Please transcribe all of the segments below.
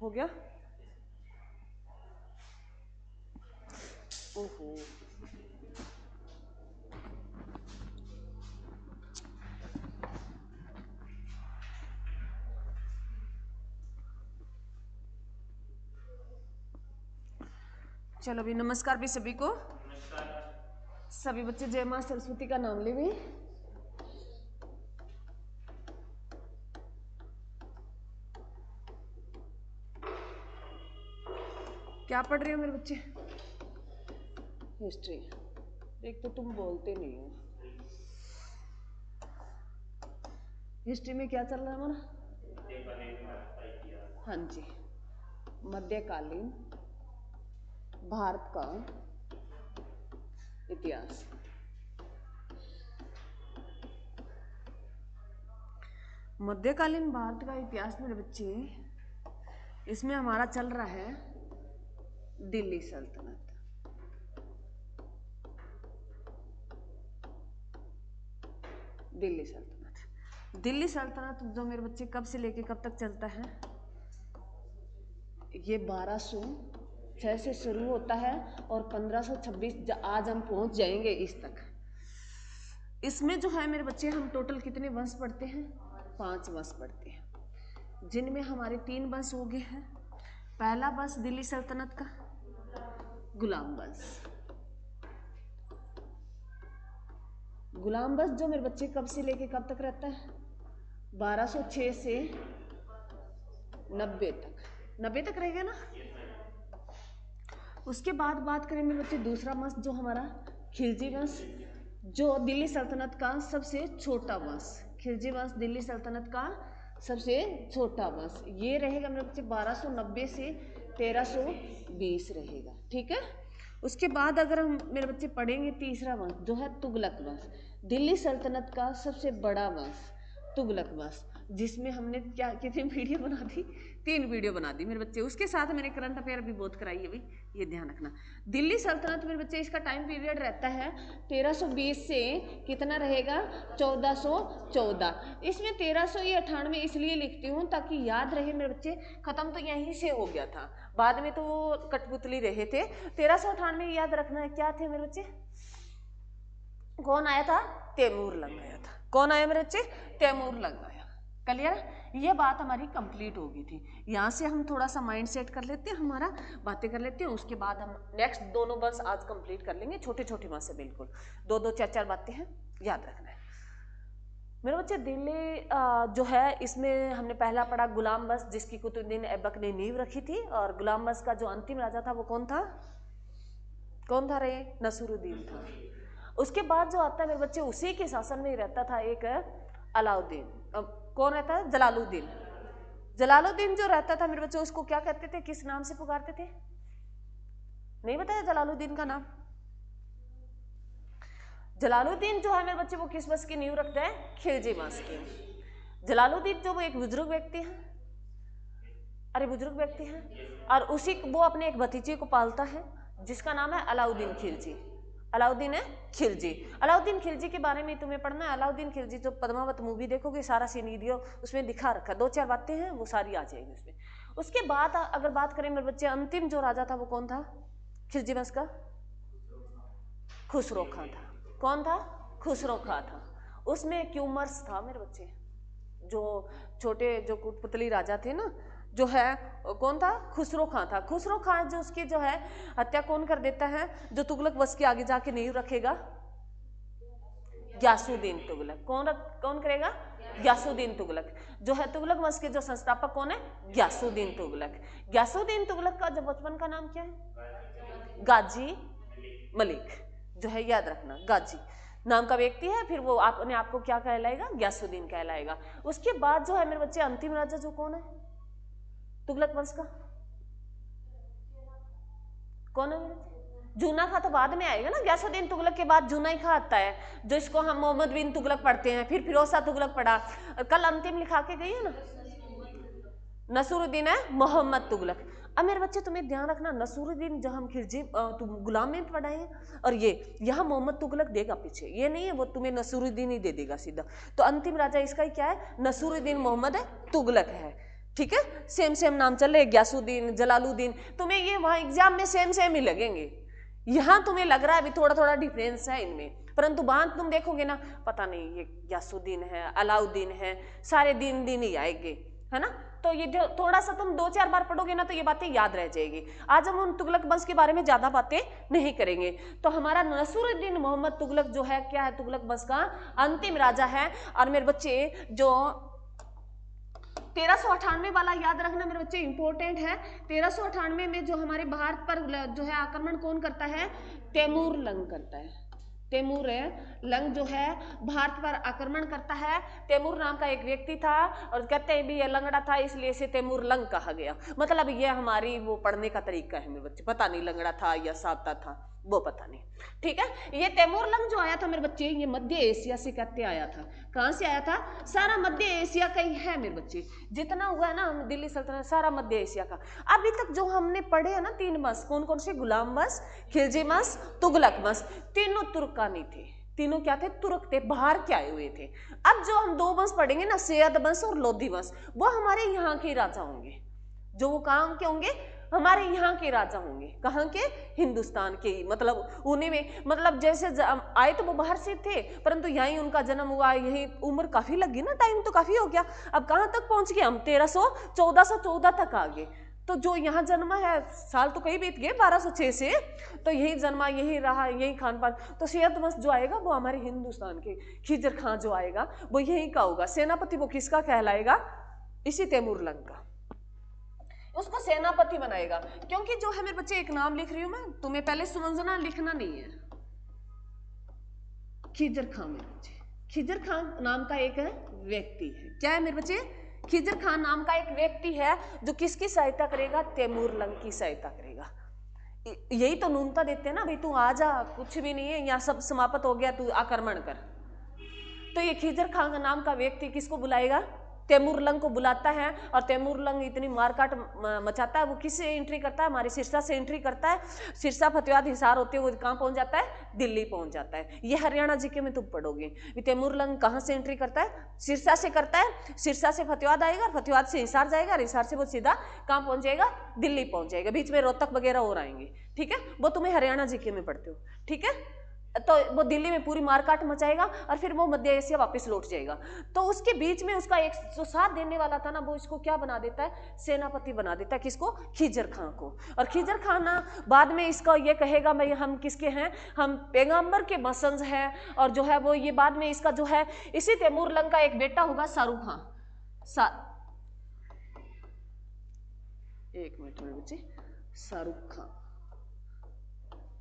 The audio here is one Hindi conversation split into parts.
हो गया? ओहो, चलो भी नमस्कार भी सभी को। सभी बच्चे जय मां सरस्वती का नाम ले भी। क्या पढ़ रहे हो मेरे बच्चे? हिस्ट्री। एक तो तुम बोलते नहीं हो। हिस्ट्री में क्या चल रहा है हमारा? हाँ जी, मध्यकालीन भारत का इतिहास। मध्यकालीन भारत का इतिहास मेरे बच्चे, इसमें हमारा चल रहा है दिल्ली सल्तनत। दिल्ली सल्तनत, दिल्ली सल्तनत जो मेरे बच्चे कब से लेके कब तक चलता है? ये 1206 से शुरू होता है और 1526 आज हम पहुंच जाएंगे इस तक। इसमें जो है मेरे बच्चे, हम टोटल कितने वंश पढ़ते हैं? 5 वंश पढ़ते हैं, जिनमें हमारे 3 वंश हो गए हैं। पहला वंश दिल्ली सल्तनत का गुलाम वंश। गुलाम वंश जो मेरे बच्चे कब से लेके कब तक रहता है? 1206 से 90 तक। 90 तक रहेगा ना? उसके बाद बात करें मेरे बच्चे दूसरा वंश जो हमारा खिलजी वंश, जो दिल्ली सल्तनत का सबसे छोटा वंश। खिलजी वंश दिल्ली सल्तनत का सबसे छोटा वंश, ये रहेगा मेरे बच्चे 1290 से 1320 रहेगा। ठीक है। उसके बाद अगर हम मेरे बच्चे पढ़ेंगे तीसरा वंश जो है तुगलक वंश, दिल्ली सल्तनत का सबसे बड़ा वंश तुगलक वंश, जिसमें हमने क्या कितनी वीडियो बना दी? 3 वीडियो बना दी मेरे बच्चे। उसके साथ मैंने करंट अफेयर भी बहुत कराई है भाई, ये ध्यान रखना। दिल्ली सल्तनत मेरे बच्चे, इसका टाइम पीरियड रहता है 1320 से कितना रहेगा? 1414। इसमें 1398 इसलिए लिखती हूँ ताकि याद रहे मेरे बच्चे, खत्म तो यहीं से हो गया था, बाद में तो वो कठपुतली रहे थे। 1398 याद रखना है, क्या थे मेरे बच्चे? कौन आया था? तैमूर लंग आया था। कौन आया मेरे बच्चे? तैमूर लंग आया। क्लियर? ये बात हमारी कंप्लीट हो गई थी। यहाँ से हम थोड़ा सा माइंड सेट कर लेते हैं, हमारा बातें कर लेते हैं। उसके बाद हम नेक्स्ट दोनों बस आज कंप्लीट कर लेंगे, छोटे छोटे बात से, बिल्कुल 2-2 4-4 बातें हैं, याद रखना है मेरे बच्चे। दिल्ली जो है, इसमें हमने पहला पढ़ा गुलाम वंश, जिसकी कुतुबुद्दीन ऐबक ने नींव रखी थी। और गुलाम वंश का जो अंतिम राजा था वो कौन था? कौन था रे? नसीरुद्दीन था। उसके बाद जो आता है मेरे बच्चे, उसी के शासन में रहता था एक अलाउद्दीन। कौन रहता है? जलालुद्दीन। जलालुद्दीन जो रहता था मेरे बच्चे, उसको क्या कहते थे, किस नाम से पुकारते थे? नहीं बताया जलालुद्दीन का नाम? जलालुद्दीन जो है मेरे बच्चे, वो किस वंश की नींव रखता है? खिलजी वंश की। जलालुद्दीन जो वो एक बुजुर्ग व्यक्ति है, अरे बुजुर्ग व्यक्ति है, और उसी वो अपने एक भतीजे को पालता है जिसका नाम है अलाउद्दीन खिलजी। अलाउद्दीन है खिलजी। अलाउद्दीन खिलजी के बारे में तुम्हें पढ़ना है। अलाउद्दीन खिलजी, जो पद्मावत मूवी देखोगे, सारा सिनेरियो उसमें दिखा रखा, 2-4 बातें हैं वो सारी आ जाएगी उसमें। उसके बाद अगर बात करें मेरे बच्चे, अंतिम जो राजा था वो कौन था खिलजी वंश का? खुसरो खां था। कौन था? खुसरो खां था। उसमें क्यूमर्स था मेरे बच्चे, जो छोटे जो कुटपुतली राजा थे ना, जो है कौन था? खुसरो खां था। खुसरो खां जो उसकी जो है हत्या कौन कर देता है, जो तुगलक वंश के आगे जाके नींव रखेगा? ग्यासुद्दीन तुगलक। कौन करेगा? ग्यासुद्दीन तुगलक। जो है तुगलक वंश के जो संस्थापक कौन है? ग्यासुद्दीन तुगलक। ग्यासुद्दीन तुगलक का जो बचपन का नाम क्या है? गाजी मलिक। जो है याद रखना, गाजी नाम का व्यक्ति है, फिर वो अपने आप को क्या कहलाएगा? ग्यासुद्दीन कहलाएगा। उसके बाद जो है मेरे बच्चे, अंतिम राजा जो कौन है तुगलक वंश का? कौन है मेरे बच्चे? जूना खां तो बाद में आएगा ना, ग्यासुद्दीन तुगलक के बाद जूना ही खां आता है, जो इसको हम मोहम्मद बिन तुगलक पढ़ते हैं, फिर फिरोज शाह तुगलक पढ़ा। कल अंतिम लिखा के गई है ना, नसीरुद्दीन है मोहम्मद तुगलक। अब मेरे बच्चे तुम्हें ध्यान रखना, नसीरुद्दीन जो हम खिलजी गुलाम में पढ़ाए हैं, और ये यहाँ मोहम्मद तुगलक देगा पीछे, ये नहीं है वो तुम्हें नसीरुद्दीन ही दे देगा सीधा। तो अंतिम राजा इसका ही क्या है? नसीरुद्दीन मोहम्मद तुगलक है। ठीक है, सेम सेम नाम चल रहे, ग्यासुद्दीन, जलालुद्दीन, तुम्हें ये वहां एग्जाम में सेम सेम ही लगेंगे। यहां तुम्हें लग रहा है अभी थोड़ा थोड़ा डिफरेंस है इनमें, परंतु वहां तुम देखोगे ना, पता नहीं ये ग्यासुद्दीन है, अलाउद्दीन है, सारे दिन दिन ही आएंगे, है ना। तो ये थोड़ा सा तुम 2-4 बार पढ़ोगे ना तो ये बातें याद रह जाएगी। आज हम उन तुगलक वंश के बारे में ज्यादा बातें नहीं करेंगे। तो हमारा नसीरुद्दीन मोहम्मद तुगलक जो है, क्या है, तुगलक वंश का अंतिम राजा है। और मेरे बच्चे जो 1398 वाला याद रखना मेरे बच्चे, इंपॉर्टेंट है। 1398 में जो हमारे भारत पर जो है आक्रमण कौन करता है, तैमूर लंग करता है। तैमूर लंग जो है भारत पर आक्रमण करता है। तैमूर नाम का एक व्यक्ति था और कहते हैं भी ये लंगड़ा था इसलिए इसे तैमूर लंग कहा गया। मतलब ये हमारी वो पढ़ने का तरीका है मेरे बच्चे, पता नहीं लंगड़ा था या सावता था वो पता नहीं, ठीक है। ये तैमूर लंग जो आया था मेरे बच्चे, ये मध्य एशिया से कहते आया था। कहां से आया था, सारा मध्य एशिया का ही है मेरे बच्चे, जितना हुआ है ना दिल्ली सल्तनत सारा मध्य एशिया का। अभी तक जो हमने पढ़े है ना 3 वंश, कौन कौन से, गुलाम वंश, खिलजी वंश, तुगलक वंश, तीनों तुर्कानी थे। तीनों क्या थे, तुर्क थे, बाहर के आए हुए थे। अब जो हम 2 वंश पढ़ेंगे ना, सैयद वंश और लोधी वंश, वो हमारे यहाँ के राजा होंगे। जो वो कहाँ के होंगे, हमारे यहाँ के राजा होंगे। कहाँ के, हिंदुस्तान के ही, मतलब उन्हीं में, मतलब जैसे आए तो वो बाहर से थे परंतु यहीं उनका जन्म हुआ, यही उम्र काफी लगी ना, टाइम तो काफी हो गया। अब कहाँ तक पहुंच गए हम, 1414 तक आ गए। तो जो यहाँ जन्मा है, साल तो कई बीत गए 1206 से, तो यही जन्मा, यही रहा, यही खान पान। तो सैयद वंश जो आएगा वो हमारे हिंदुस्तान के, खिजर खां जो आएगा वो यही का होगा। सेनापति वो किसका कहलाएगा, इसी तैमूर लंग का, उसको सेनापति बनाएगा। क्योंकि जो है मेरे बच्चे, एक नाम लिख रही हूं मैं, तुम्हें पहले समझना, लिखना नहीं है। खिजर खां मेरे बच्चे, खिजर खां नाम का एक व्यक्ति है। क्या है मेरे बच्चे, खिजर खां नाम का एक व्यक्ति है जो किसकी सहायता करेगा, तैमूर लंग की सहायता करेगा। यही तो न्यूनता देते हैं ना भाई, तू आ जा, कुछ भी नहीं है, यहाँ सब समाप्त हो गया, तू आक्रमण कर। तो ये खिजर खां नाम का व्यक्ति किसको बुलाएगा, तैमूर लंग को बुलाता है। और तैमूर लंग इतनी मारकाट मचाता है, वो किससे एंट्री करता है, हमारे सिरसा से एंट्री करता है। सिरसा फतेहाबाद हिसार होते हुए कहाँ पहुंच जाता है, दिल्ली पहुंच जाता है। ये हरियाणा जीके में तुम पढ़ोगे। तैमूर लंग कहाँ से एंट्री करता है, सिरसा से करता है। सिरसा से फतेहाबाद आएगा, फतेहाबाद से हिसार जाएगा, और हिसार से वो सीधा कहाँ पहुंच जाएगा, दिल्ली पहुंच जाएगा। बीच में रोहतक वगैरह और आएंगे, ठीक है, वो तुम्हें हरियाणा जीके में पढ़ते हो, ठीक है। तो वो दिल्ली में पूरी मारकाट मचाएगा और फिर वो मध्य एशिया वापस लौट जाएगा। तो उसके बीच में उसका एक जो साथ देने वाला था ना, वो इसको क्या बना देता है, सेनापति बना देता है। किसको, खिजर खां को। और खिजर खां ना बाद में इसका ये कहेगा भाई हम किसके हैं, हम पैगंबर के वंशज हैं। और जो है वो ये बाद में इसका जो है, इसी तैमूर लंग का एक बेटा होगा शाहरुख खां। एक मिनट मेरे बच्चे, शाहरुख खां,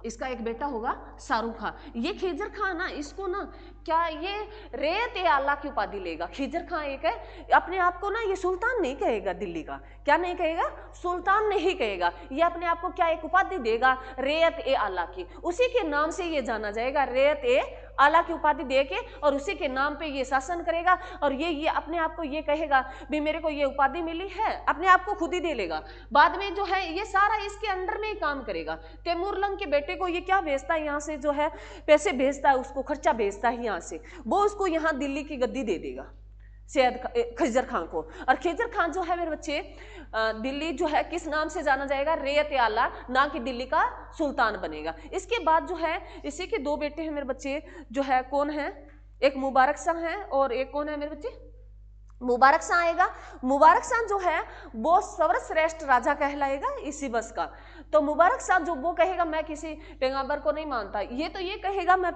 इसका एक बेटा होगा शाहरुख खां। ये खिजर खां ना, इसको ना क्या ये रेत-ए-आला की उपाधि लेगा। खिजर खां एक है, अपने आप को ना ये सुल्तान नहीं कहेगा दिल्ली का, क्या नहीं कहेगा, सुल्तान नहीं कहेगा। ये अपने आप को क्या एक उपाधि देगा, रेत-ए-आला की, उसी के नाम से ये जाना जाएगा, रेत-ए-आला की उपाधि देके, और उसी के नाम पे ये शासन करेगा। और ये अपने आप को ये कहेगा भी मेरे को ये उपाधि मिली है, अपने आप को खुद ही दे लेगा। बाद में जो है ये सारा इसके अंडर में ही काम करेगा। तैमूर लंग के बेटे को ये क्या भेजता है, यहाँ से जो है पैसे भेजता है, उसको खर्चा भेजता है यहाँ से, वो उसको यहाँ दिल्ली की गद्दी दे देगा, खिजर खां को। और खिजर खां जो है मेरे बच्चे, दिल्ली जो है किस नाम से जाना जाएगा, रेत-ए-आला, ना कि दिल्ली का सुल्तान बनेगा। इसके बाद जो है इसी के 2 बेटे हैं मेरे बच्चे, जो है कौन है, एक मुबारक शाह है और एक कौन है मेरे बच्चे, मुबारक शाह आएगा। मुबारक शाह जो है वो सर्वश्रेष्ठ राजा कहलाएगा इसी वंश का। तो मुबारक शाह जो वो कहेगा मैं किसी पैगंबर को नहीं मानता, ये तो ये कहेगा मैं,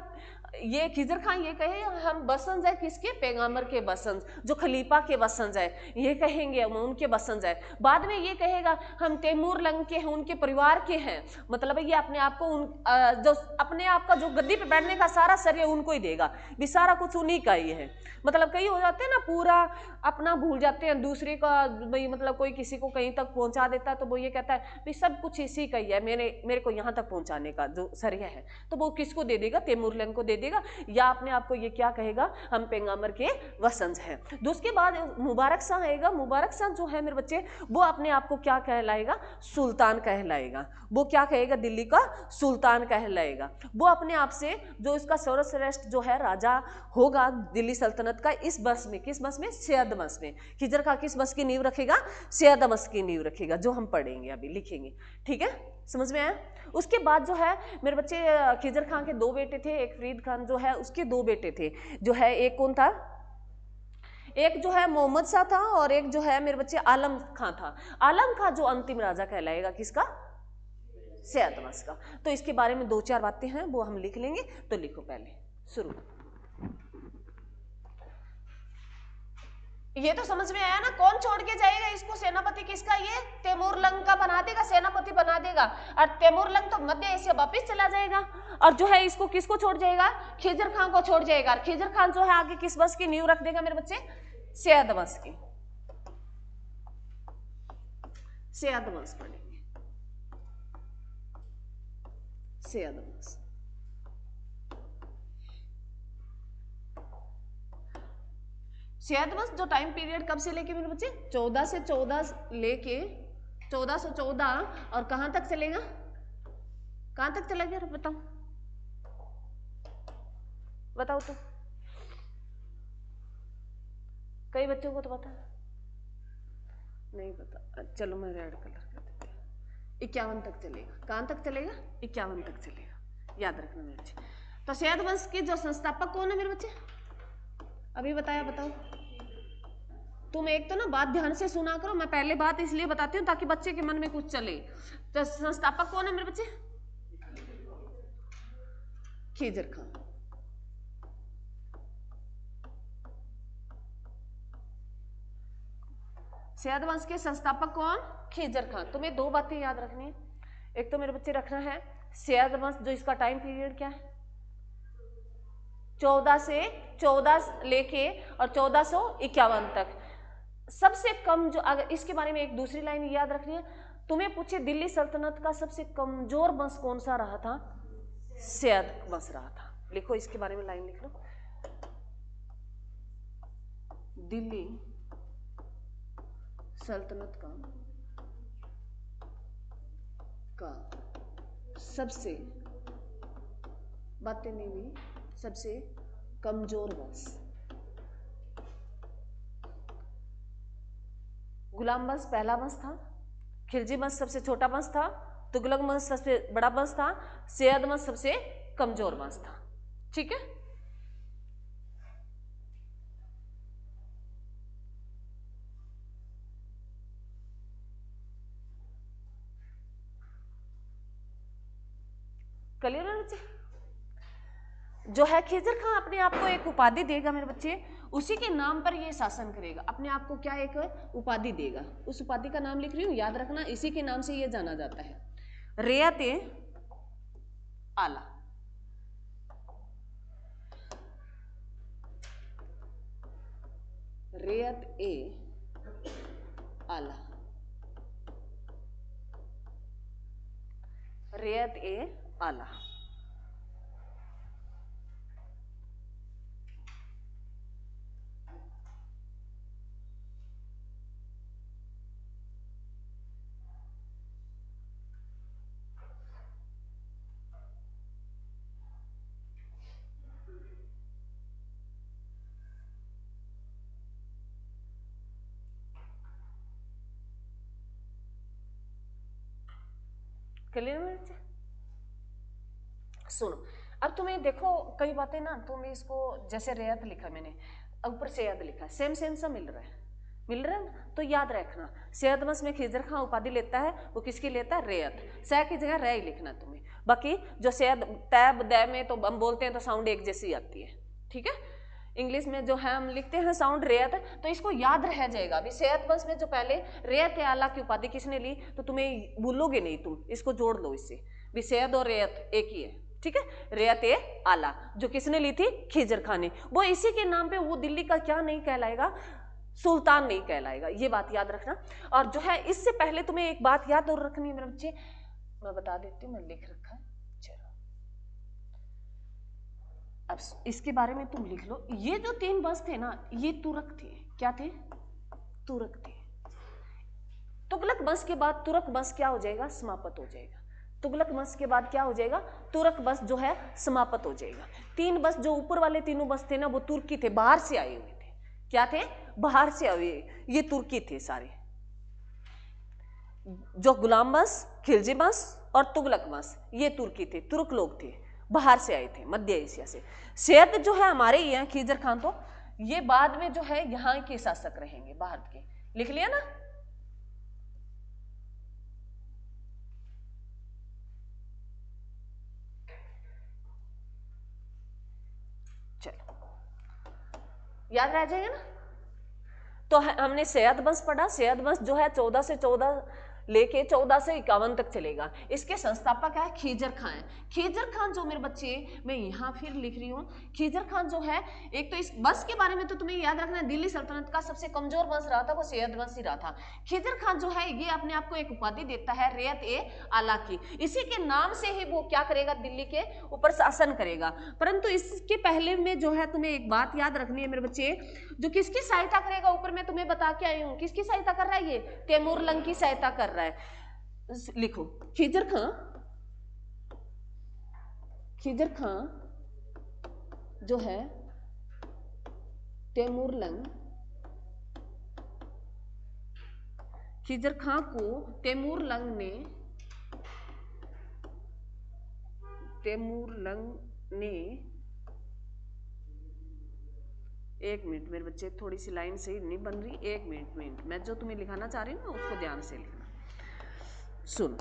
ये खिजर खां ये कहे हम वंशज है किसके, पैगंबर के वंशज, जो खलीफा के वंशज है, ये कहेंगे हम उनके वंशज है। बाद में ये कहेगा हम तैमूर लंग के हैं, उनके परिवार के हैं। मतलब ये अपने आप को जो अपने आप का जो गद्दी पे बैठने का सारा श्रेय उनको ही देगा, भी सारा कुछ उन्हीं का ही है। मतलब कई हो जाते हैं ना, पूरा अपना भूल जाते हैं, दूसरे का भाई, मतलब कोई किसी को कहीं तक पहुंचा देता है तो वो ये कहता है भाई सब कुछ इसी का ही है, मेरे को यहाँ तक पहुंचाने का जो श्रेय है, तो वो किसको दे देगा, तैमूर लंग को दे देगा, या अपने आप को ये क्या कहेगा, हम पैगंबर के वंशज हैं। तो उसके बाद मुबारक शाह आएगा। मुबारक शाह जो है मेरे बच्चे, वो अपने आप को क्या कहलाएगा, सुल्तान कहलाएगा। वो क्या कहेगा, दिल्ली का सुल्तान कहलाएगा। वो अपने आप से जो इसका सर्वश्रेष्ठ जो है राजा होगा दिल्ली सल्तनत का, इस वंश में, किस वंश में, सैयद वंश में। खिजर खां किस वंश की नींव रखेगा, सैयद वंश की नींव रखेगा, जो हम पढ़ेंगे अभी, लिखेंगे, ठीक है, समझ में आया। उसके बाद जो है मेरे बच्चे, खिजर खां के 2 बेटे थे, एक फरीद खान जो है उसके 2 बेटे थे, जो है एक कौन था, एक जो है मोहम्मद शाह था, और एक जो है मेरे बच्चे आलम खां था। आलम खां जो अंतिम राजा कहलाएगा, किसका, सैयद वंश का। तो इसके बारे में 2-4 बातें हैं, वो हम लिख लेंगे। तो लिखो पहले शुरू। ये तो समझ में आया ना, कौन छोड़ के जाएगा इसको, सेनापति किसका, ये तैमूरलंग का बना देगा, सेनापति बना देगा। और तैमूरलंग तो मध्य एशिया वापिस चला जाएगा, और जो है इसको किसको छोड़ जाएगा, खिजर खां को छोड़ जाएगा। और खिजर खान जो है आगे किस वंश की नींव रख देगा मेरे बच्चे, सैयद वंश की। सैयद वंश पढ़ेंगे, सैयद वंश। सैयद वंश जो टाइम पीरियड कब से लेके मेरे बच्चे, 14 से 14 लेके 1414, और कहां तक चलेगा, कहां तक चला गया, बताओ बताओ तो, कई बच्चों को तो पता नहीं पता, चलो मैं रेड कलर कर देती हूँ। 51 तक चलेगा, कहां तक चलेगा, 51 तक चलेगा, याद रखना मेरे बच्चे। तो सैयद वंश के जो संस्थापक कौन है मेरे बच्चे, अभी बताया, बताओ। तुम एक तो ना बात ध्यान से सुना करो, मैं पहले बात इसलिए बताती हूँ ताकि बच्चे के मन में कुछ चले। तो संस्थापक कौन है मेरे बच्चे, खिजर खां। सैयद वंश के संस्थापक कौन, खिजर खां। तुम्हें 2 बातें याद रखनी है। एक तो मेरे बच्चे रखना है सैयद वंश जो इसका टाइम पीरियड क्या है, 14 से 14 लेके और 1451 तक। सबसे कम जो, अगर इसके बारे में एक दूसरी लाइन याद रखनी है, तुम्हें पूछे दिल्ली सल्तनत का सबसे कमजोर वंश कौन सा रहा था, सैयद वंश रहा था। लिखो इसके बारे में लाइन लिख लो, दिल्ली सल्तनत का सबसे, बातें नहीं हुई, सबसे कमजोर वंश गुलाम वंश पहला वंश था, खिलजी वंश सबसे छोटा वंश था, तुगलक वंश सबसे बड़ा वंश था, सैयद वंश सबसे कमजोर वंश था, ठीक है। क्लियर है बच्चे। जो है खिजर खां अपने आप को एक उपाधि देगा मेरे बच्चे, उसी के नाम पर ये शासन करेगा, अपने आप को क्या एक उपाधि देगा। उस उपाधि का नाम लिख रही हूँ, याद रखना, इसी के नाम से ये जाना जाता है, रियाते आला। रियात ए आला, रियात ए आला। क्लियर है बच्चे। सुनो, अब तुम्हें देखो कई बातें ना, तुम्हें इसको जैसे रियात लिखा मैंने, ऊपर सैयद लिखा, सेम सेम सा मिल रहा है, मिल रहा है। तो याद रखना, सैयद वंश में खिजर खां उपाधि लेता है, वो किसकी लेता है, रियात। सै की जगह रै लिखना तुम्हें। बाकी जो सैयद तैब दै में तो हम बोलते हैं तो साउंड एक जैसी आती है, ठीक है। इंग्लिश में जो है हम लिखते हैं साउंड रियात, तो इसको याद रह जाएगा। अभी सैयद वंश में जो पहले रियात आला की उपाधि किसने ली, तो तुम्हें भूलोगे नहीं, तुम इसको जोड़ लो इससे भी, सैयद और रियात एक ही है, ठीक है। रियात आला जो किसने ली थी, खिजर खां ने, वो इसी के नाम पे वो दिल्ली का क्या नहीं कहलाएगा, सुल्तान नहीं कहलाएगा, ये बात याद रखना। और जो है इससे पहले तुम्हें एक बात याद और रखनी है मेरे बच्चे, मैं बता देती हूँ, मैं लिख रखा है, चलो अब इसके बारे में तुम लिख लो। ये जो 3 वंश थे ना, ये तुरक थे। क्या थे? तुरक थे। तुगलक वंश के बाद तुरक वंश क्या हो जाएगा? समाप्त हो जाएगा। तुगलक वंश के बाद क्या हो जाएगा? तुरक वंश जो है समाप्त हो जाएगा। 3 वंश जो ऊपर वाले तीनों वंश थे ना, वो तुर्की थे, बाहर से आए हुए थे। क्या थे? बाहर से आए, ये तुर्की थे सारे। जो गुलाम वंश, खिलजी वंश और तुगलक वंश, ये तुर्की थे, तुर्क लोग थे, बाहर से आए थे, मध्य एशिया से। सैयद जो है हमारे यहाँ खिजर खान, तो ये बाद में जो है यहाँ के शासक रहेंगे, भारत के। लिख लिया ना? चलो, याद रह जाएगा ना? तो हमने सैयद वंश पढ़ा। सैयद वंश जो है 14 से 14 लेके 14 से 51 तक चलेगा। इसके संस्थापक है खिजर खान है। खिजर खान जो मेरे बच्चे, मैं यहाँ फिर लिख रही हूँ, खिजर खान जो है, एक तो इस वंश के बारे में तो तुम्हें याद रखना है, दिल्ली सल्तनत का सबसे कमजोर वंश रहा था वो सैयद वंश ही रहा था। खिजर खान जो है ये अपने आप को एक उपाधि देता है रैयत ए आला की। इसी के नाम से ही वो क्या करेगा? दिल्ली के ऊपर शासन करेगा। परंतु इसके पहले में जो है तुम्हें एक बात याद रखनी है मेरे बच्चे, जो किसकी सहायता करेगा? ऊपर मैं तुम्हें बता के आई हूँ, किसकी सहायता कर रहा है? ये तैमूर लंग की सहायता कर रहा है। लिखो, खिजर खां, खिजर खां जो है तैमूर लंग, खिजर खां को तैमूर लंग ने, तैमूर लंग ने, एक मिनट मेरे बच्चे, थोड़ी सी लाइन सही नहीं बन रही, एक मिनट, मैं जो तुम्हें लिखाना चाह रही हूँ ना उसको ध्यान से लिखना। सुन,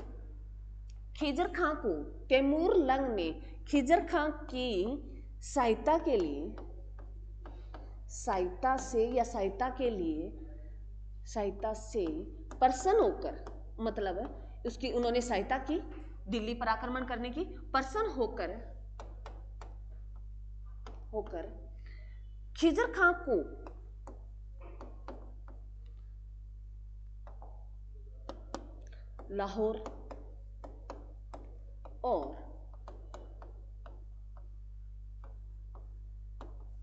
खिजर खां को तैमूर लंग ने खिजर खां की सहायता के लिए, सहायता से या सहायता के लिए, सहायता से प्रसन्न होकर, मतलब है उसकी उन्होंने सहायता की दिल्ली पर आक्रमण करने की, प्रसन्न होकर खिजर खां को लाहौर और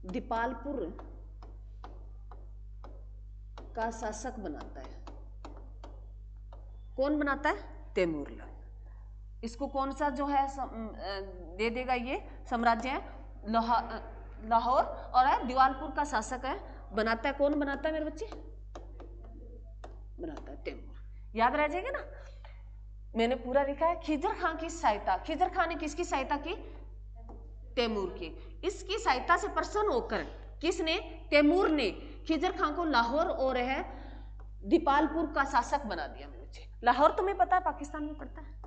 दीपालपुर का शासक बनाता है। कौन बनाता है? तैमूर लंग। इसको कौन सा जो है दे देगा? ये साम्राज्य है लाहौर और है दीवालपुर का शासक है, बनाता है। कौन बनाता है मेरे बच्चे? बनाता है तैमूर। याद रह जाएगा ना? मैंने पूरा लिखा है। खिजर खां की सहायता, खिजर खां ने किसकी सहायता की? तैमूर की। इसकी सहायता से प्रसन्न होकर किसने? तैमूर ने खिजर खां को लाहौर और है दीपालपुर का शासक बना दिया मेरे बच्चे। लाहौर तुम्हें पता है पाकिस्तान में पड़ता है,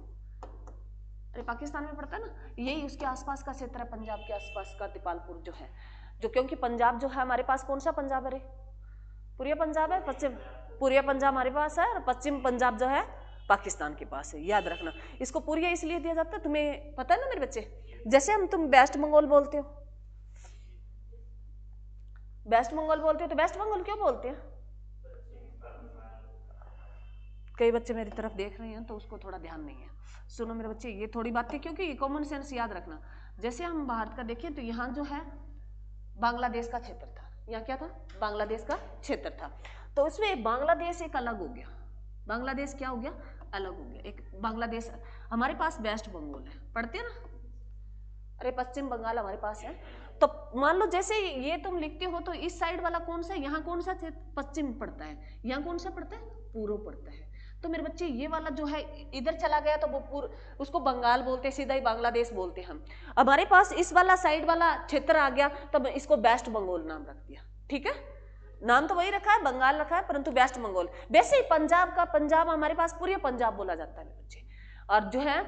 अरे पाकिस्तान में पड़ता है ना, यही उसके आसपास का क्षेत्र है, पंजाब के आसपास का दीपालपुर जो है, जो क्योंकि पंजाब जो है हमारे पास, कौन सा पंजाब है रे? पूर्वी पंजाब है, पश्चिम, पूर्वी पंजाब हमारे पास है और पश्चिम पंजाब जो है पाकिस्तान के पास है। याद रखना, इसको पूर्वी इसलिए दिया जाता है, तुम्हें पता है ना मेरे बच्चे, जैसे तुम वेस्ट बंगाल बोलते हो, वेस्ट बंगाल बोलते हो तो वेस्ट बंगाल क्यों बोलते हैं? कई बच्चे मेरी तरफ देख रहे हैं तो उसको थोड़ा ध्यान नहीं है। सुनो मेरे बच्चे, ये थोड़ी बातें, क्योंकि ये कॉमन सेंस याद रखना। जैसे हम भारत का देखें तो यहाँ जो है बांग्लादेश का क्षेत्र था, यहाँ क्या था? बांग्लादेश का क्षेत्र था। तो इसमें बांग्लादेश एक अलग हो गया, बांग्लादेश क्या हो गया? अलग हो गया। एक बांग्लादेश, हमारे पास वेस्ट बंगाल है, पढ़ते हैं ना, अरे पश्चिम बंगाल हमारे पास है। तो मान लो जैसे ये तुम लिखते हो तो इस साइड वाला कौन सा है? यहाँ कौन सा क्षेत्र पश्चिम पड़ता है, यहाँ कौन सा पड़ता है? पूर्व पड़ता है। तो मेरे बच्चे ये वाला जो है इधर चला गया तो वो उसको बंगाल बोलते, सीधा ही बांग्लादेश बोलते हम। हमारे पास इस वाला साइड वाला क्षेत्र आ गया तब इसको वेस्ट बंगाल नाम रख दिया। ठीक है, नाम तो वही रखा है, बंगाल रखा है, परंतु वेस्ट बंगाल। वैसे ही पंजाब का, पंजाब हमारे पास पूरे पंजाब बोला जाता है मेरे बच्चे, और जो है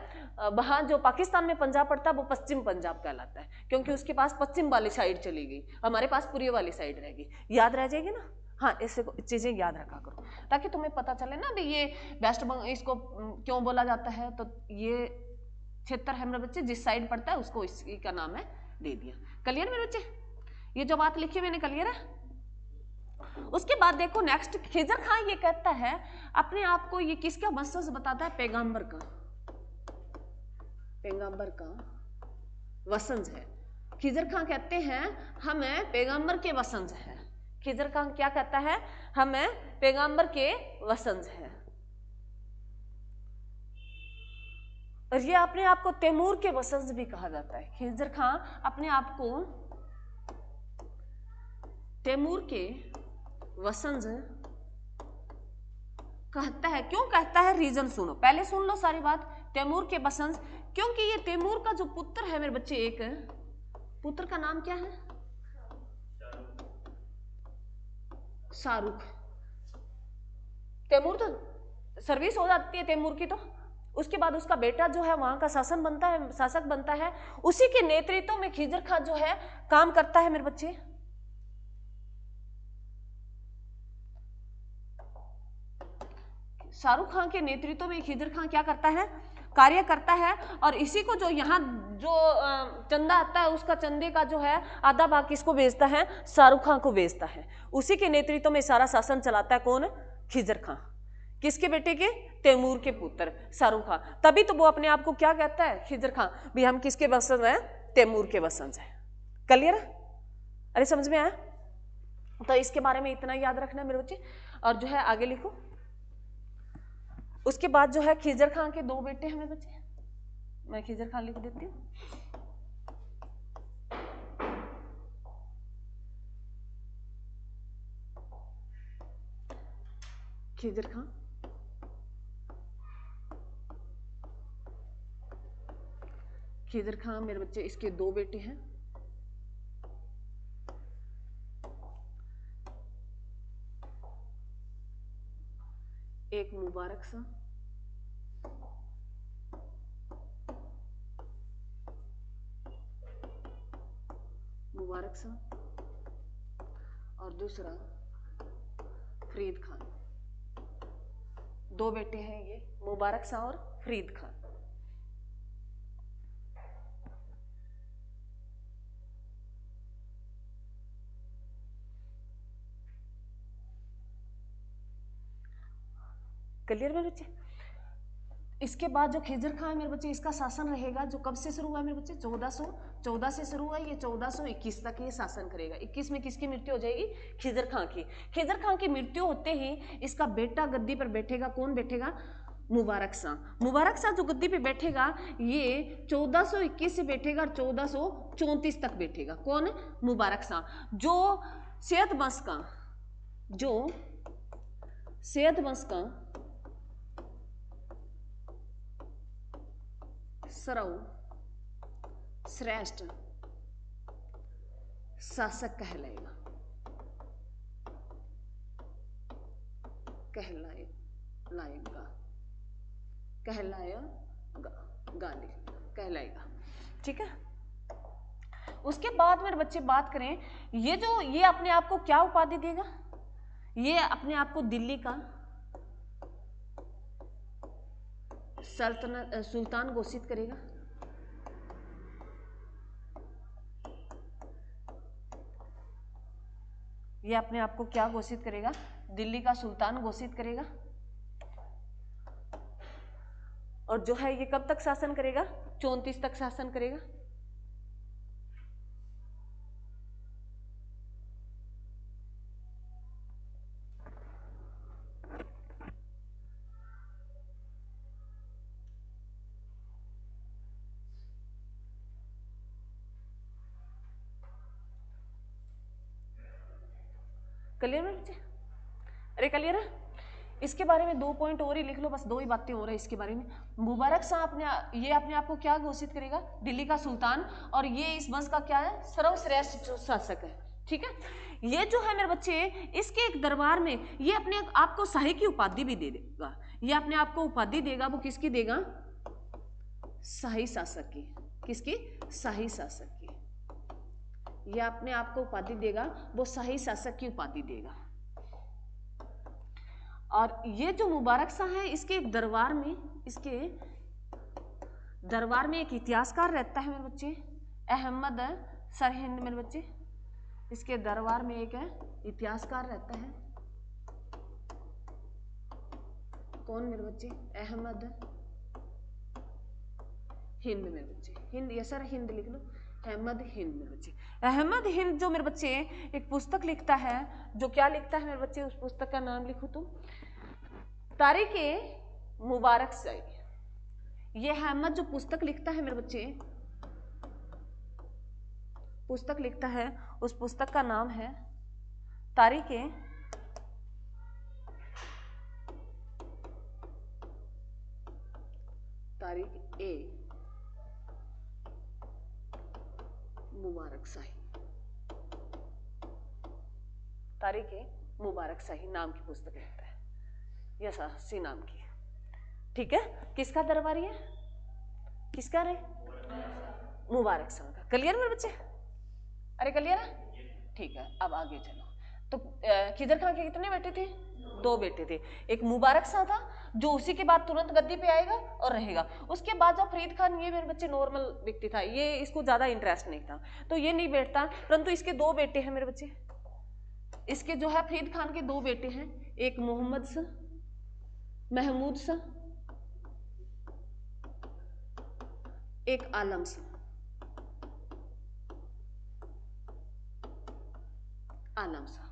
वहाँ जो पाकिस्तान में पंजाब पड़ता है वो पश्चिम पंजाब कहलाता है, क्योंकि उसके पास पश्चिम वाली साइड चली गई, हमारे पास पूर्वी वाली साइड रहेगी। याद रह जाएगी ना? हाँ, ऐसे चीजें याद रखा करो ताकि तुम्हें पता चले ना भी ये वेस्ट बंगाल इसको क्यों बोला जाता है। तो ये क्षेत्र है मेरे बच्चे, जिस साइड पड़ता है उसको इसी का नाम है दे दिया। क्लियर मेरे बच्चे? ये जो बात लिखी मैंने क्लियर है? उसके बाद देखो नेक्स्ट, खिजर खां ये कहता है अपने आप को, ये किसका वंशज बताता है? पैगंबर का, पैगंबर का वंशज है। खिजर खां कहते हैं हमें पैगंबर के वंशज हैं। खिजर खां क्या कहता है, हमें पैगंबर के वंशज हैं। और ये अपने आप को तैमूर के वंशज भी कहा जाता है। खिजर खां अपने आप को तैमूर के वंशज कहता है। क्यों कहता है, रीजन सुनो, पहले सुन लो सारी बात। तैमूर के वंशज क्योंकि ये तैमूर का जो पुत्र है मेरे बच्चे, एक पुत्र का नाम क्या है, शाहरुख। तैमूर तो सर्विस हो जाती है तैमूर की, तो उसके बाद उसका बेटा जो है वहां का शासन बनता है, शासक बनता है। उसी के नेतृत्व में खिजर खां जो है काम करता है मेरे बच्चे। शाहरुख खान के नेतृत्व में खिजर खां क्या करता है, कार्य करता है। और इसी को जो यहाँ जो चंदा आता है, उसका चंदे का जो है आधा भाग किसको बेचता है, शाहरुख खां को बेचता है। उसी के नेतृत्व में सारा शासन चलाता है कौन, खिजर खां। किसके बेटे के, तैमूर के पुत्र शाहरुख खां। तभी तो वो अपने आप को क्या कहता है, खिजर खां, भी हम किसके वंशज हैं, तैमूर के वंशज हैं। क्लियर, अरे समझ में आया। तो इसके बारे में इतना याद रखना मेरे बच्चे। और जो है आगे लिखो। उसके बाद जो है खिजर खां के दो बेटे हैं मेरे बच्चे, मैं खिजर खां लिख देती हूँ। खिजर खां, खिजर खां मेरे बच्चे, इसके दो बेटे हैं। एक मुबारक शाह, मुबारक शाह, और दूसरा फरीद खान। दो बेटे हैं ये, मुबारक शाह और फरीद खान। क्लियर मेरे बच्चे। इसके बाद जो खिजर खां है मेरे बच्चे, इसका शासन रहेगा जो कब से शुरू हुआ है मेरे बच्चे, 1414 से शुरू हुआ। ये 1421 तक ये शासन करेगा। 21 में किसकी मृत्यु हो जाएगी, खिजर खां की। खिजर खां की मृत्यु होते ही इसका बेटा गद्दी पर बैठेगा। कौन बैठेगा, मुबारक शाह। मुबारक शाह जो गद्दी पे बैठेगा, ये 1421 से बैठेगा और 1434 तक बैठेगा। कौन, मुबारक शाह। जो सैयद वंश का, जो सैयद वंश का सर्व श्रेष्ठ शासक कहलाएगा, कहलाएगा। ठीक है। उसके बाद मेरे बच्चे बात करें, ये अपने आप को क्या उपाधि देगा, ये अपने आप को दिल्ली का सुल्तान घोषित करेगा। ये अपने आप को क्या घोषित करेगा, दिल्ली का सुल्तान घोषित करेगा। और जो है ये कब तक शासन करेगा, 34 तक शासन करेगा। क्लियर है बच्चे, अरे क्लियर है। इसके बारे में 2 पॉइंट और ही लिख लो, बस 2 ही बातें हो रही है इसके बारे में। मुबारक शाह अपने आप को क्या घोषित करेगा, दिल्ली का सुल्तान। और ये इस वंश का क्या है, सर्वश्रेष्ठ शासक है। ठीक है। ये जो है मेरे बच्चे, इसके एक दरबार में ये अपने आप को शाही की उपाधि भी दे देगा। ये अपने आप को उपाधि देगा, वो किसकी देगा, शाही शासक की। किसकी, शाही शासक की। ये अपने आप को उपाधि देगा, वो शाही शासक की उपाधि देगा। और ये जो मुबारक शाह है, इसके दरबार में एक इतिहासकार रहता है मेरे बच्चे, अहमद सरहिंद। मेरे बच्चे, इसके दरबार में एक इतिहासकार रहता है। कौन मेरे बच्चे, अहमद हिंद। मेरे बच्चे, हिंद, या सर हिंद लिख लो। अहमद हिंद मेरे बच्चे। अहमद हिंद जो मेरे बच्चे एक पुस्तक लिखता है, जो क्या लिखता है मेरे बच्चे, उस पुस्तक का नाम लिखो तुम, तारीखे मुबारक शाही। ये अहमद जो पुस्तक लिखता है मेरे बच्चे, पुस्तक लिखता है, उस पुस्तक का नाम है तारीखे मुबारक शाही। तारीखे मुबारक शाही नाम की पुस्तक लिखता है, यसी नाम की। ठीक है, किसका दरबारी है, किसका रे, मुबारक शाह का। क्लियर मेरे बच्चे, अरे क्लियर है, ठीक है। अब आगे चलो। तो खिजर खान के कितने बेटे थे, 2 बेटे थे। एक मुबारक शाह था जो उसी के बाद तुरंत गद्दी पे आएगा और रहेगा। उसके बाद जो फरीद खान, ये मेरे बच्चे नॉर्मल व्यक्ति था, ये इसको ज्यादा इंटरेस्ट नहीं था तो ये नहीं बैठता, परंतु इसके 2 बेटे हैं मेरे बच्चे। इसके जो है फरीद खान के 2 बेटे हैं, एक मोहम्मद शाह, महमूद शाह, एक आलम शाह। आलम शाह,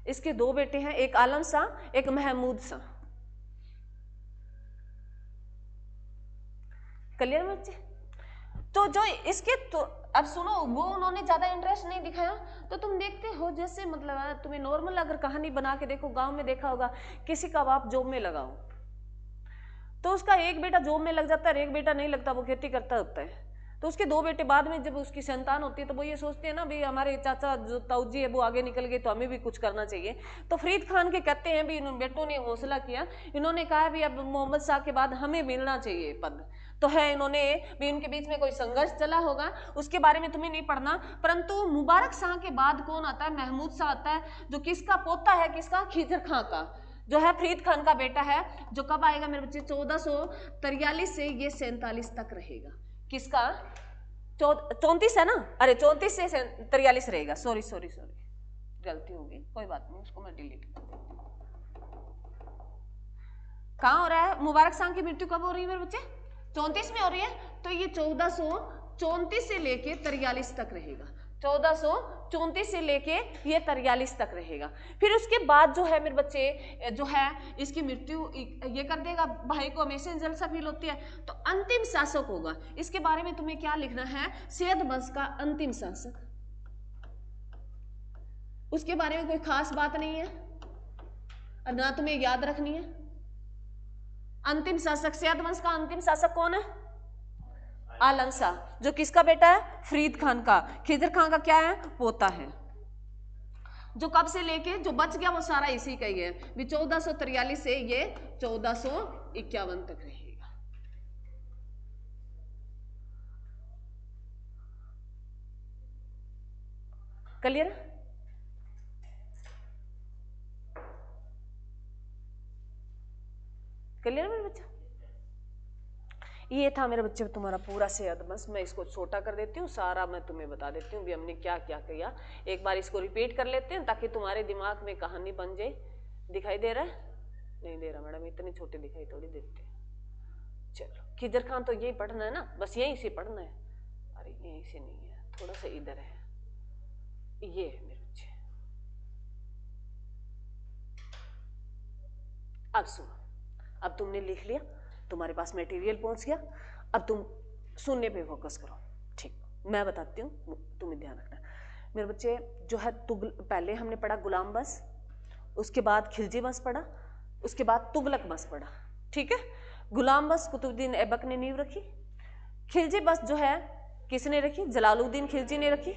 इसके 2 बेटे हैं, एक आलम शाह, एक महमूद शाह। क्लियर बच्चे। तो जो इसके तो अब सुनो, वो उन्होंने ज्यादा इंटरेस्ट नहीं दिखाया, तो तुम देखते हो जैसे मतलब तुम्हें नॉर्मल अगर कहानी बना के देखो, गांव में देखा होगा किसी का बाप जॉब में लगाओ तो उसका एक बेटा जॉब में लग जाता है, एक बेटा नहीं लगता, वो खेती करता होता है। तो उसके 2 बेटे बाद में जब उसकी संतान होती है तो वो ये सोचते हैं ना, भाई हमारे चाचा जो ताऊ जी है वो आगे निकल गए तो हमें भी कुछ करना चाहिए। तो फरीद खान के कहते हैं भी, इन बेटों ने हौसला किया, इन्होंने कहा भी अब मोहम्मद शाह के बाद हमें मिलना चाहिए पद। तो है इन्होंने भी, उनके बीच में कोई संघर्ष चला होगा, उसके बारे में तुम्हें नहीं पढ़ना। परंतु मुबारक शाह के बाद कौन आता है, महमूद शाह आता है, जो किसका पोता है, किसका, खिजर खां का, जो है फरीद खान का बेटा है, जो कब आएगा मेरे बच्चे, 1443 से ये 47 तक रहेगा। किसका, 34 है ना, अरे 34 से 43 रहेगा, सॉरी गलती हो गई, कोई बात नहीं, उसको मैं डिलीट कर देती हूँ। कहाँ हो रहा है, मुबारक शाह की मृत्यु कब हो रही है मेरे बच्चे, 34 में हो रही है, तो ये 1434 से लेके 43 तक रहेगा, 1434 से लेके ये 43 तक रहेगा। फिर उसके बाद जो है मेरे बच्चे, जो है इसकी मृत्यु ये कर देगा, भाई को हमेशा जलसा फील होती है, तो अंतिम शासक होगा। इसके बारे में तुम्हें क्या लिखना है, सैयद वंश का अंतिम शासक। उसके बारे में कोई खास बात नहीं है, ना तुम्हें याद रखनी है। अंतिम शासक, सैयद वंश का अंतिम शासक कौन है, आलम शाह, जो किसका बेटा है, फरीद खान का। खिजर खान का क्या है, पोता है। जो कब से लेके जो बच गया वो सारा इसी का ही है, 1443 से ये 1451 तक रहेगा। क्लियर, क्लियर मेरे बच्चा। ये था मेरे बच्चे तुम्हारा पूरा सैयद वंश। मैं इसको छोटा कर देती हूँ, सारा मैं तुम्हें बता देती हूँ भी हमने क्या क्या किया। एक बार इसको रिपीट कर लेते हैं ताकि तुम्हारे दिमाग में कहानी बन जाए। दिखाई दे रहा है, नहीं दे रहा मैडम, इतनी छोटी दिखाई थोड़ी देते हैं। चलो, खिजर खान तो यही पढ़ना है ना, बस यहीं से पढ़ना है। अरे यहीं से नहीं है, थोड़ा सा इधर है, ये है मेरे बच्चे। अब सुनो, अब तुमने लिख लिया, तुम्हारे पास मटेरियल पहुंच गया, अब तुम सुनने पे फोकस करो। ठीक, मैं बताती हूँ, तुम्हें ध्यान रखना मेरे बच्चे। जो है पहले हमने पढ़ा गुलाम वंश, उसके बाद खिलजी वंश पढ़ा, उसके बाद तुगलक वंश पढ़ा। ठीक है, गुलाम वंश कुतुबुद्दीन ऐबक ने नींव रखी, खिलजी वंश जो है किसने रखी, जलालुद्दीन खिलजी ने रखी,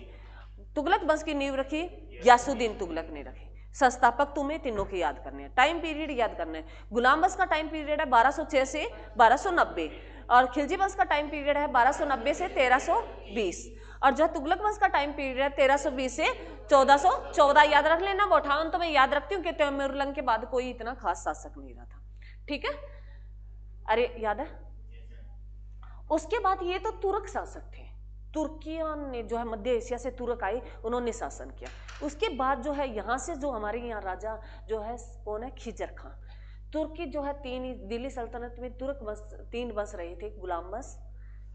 तुगलक वंश की नींव रखी यासुद्दीन तुगलक ने रखी। संस्थापक तुम्हें तीनों के याद करने हैं, टाइम पीरियड याद करना है। गुलाम वंश का टाइम पीरियड है 1206 से 1290 और खिलजी वंश का टाइम पीरियड है 1290 से 1320 और जो तुगलक वंश का टाइम पीरियड है 1320 से 1414। याद रख लेना, वो 58 तो मैं याद रखती हूँ कि तैमूरलंग के बाद कोई इतना खास शासक नहीं रहा था। ठीक है, अरे याद है। उसके बाद ये तो तुर्क शासक थे, तुर्कियों ने जो है मध्य एशिया से तुर्क आए, उन्होंने शासन किया। उसके बाद जो है यहाँ से जो हमारे यहाँ राजा जो है कौन है, खिजर खां। तुर्की जो है दिल्ली सल्तनत में तुर्क वंश 3 वंश रहे थे, गुलाम वंश,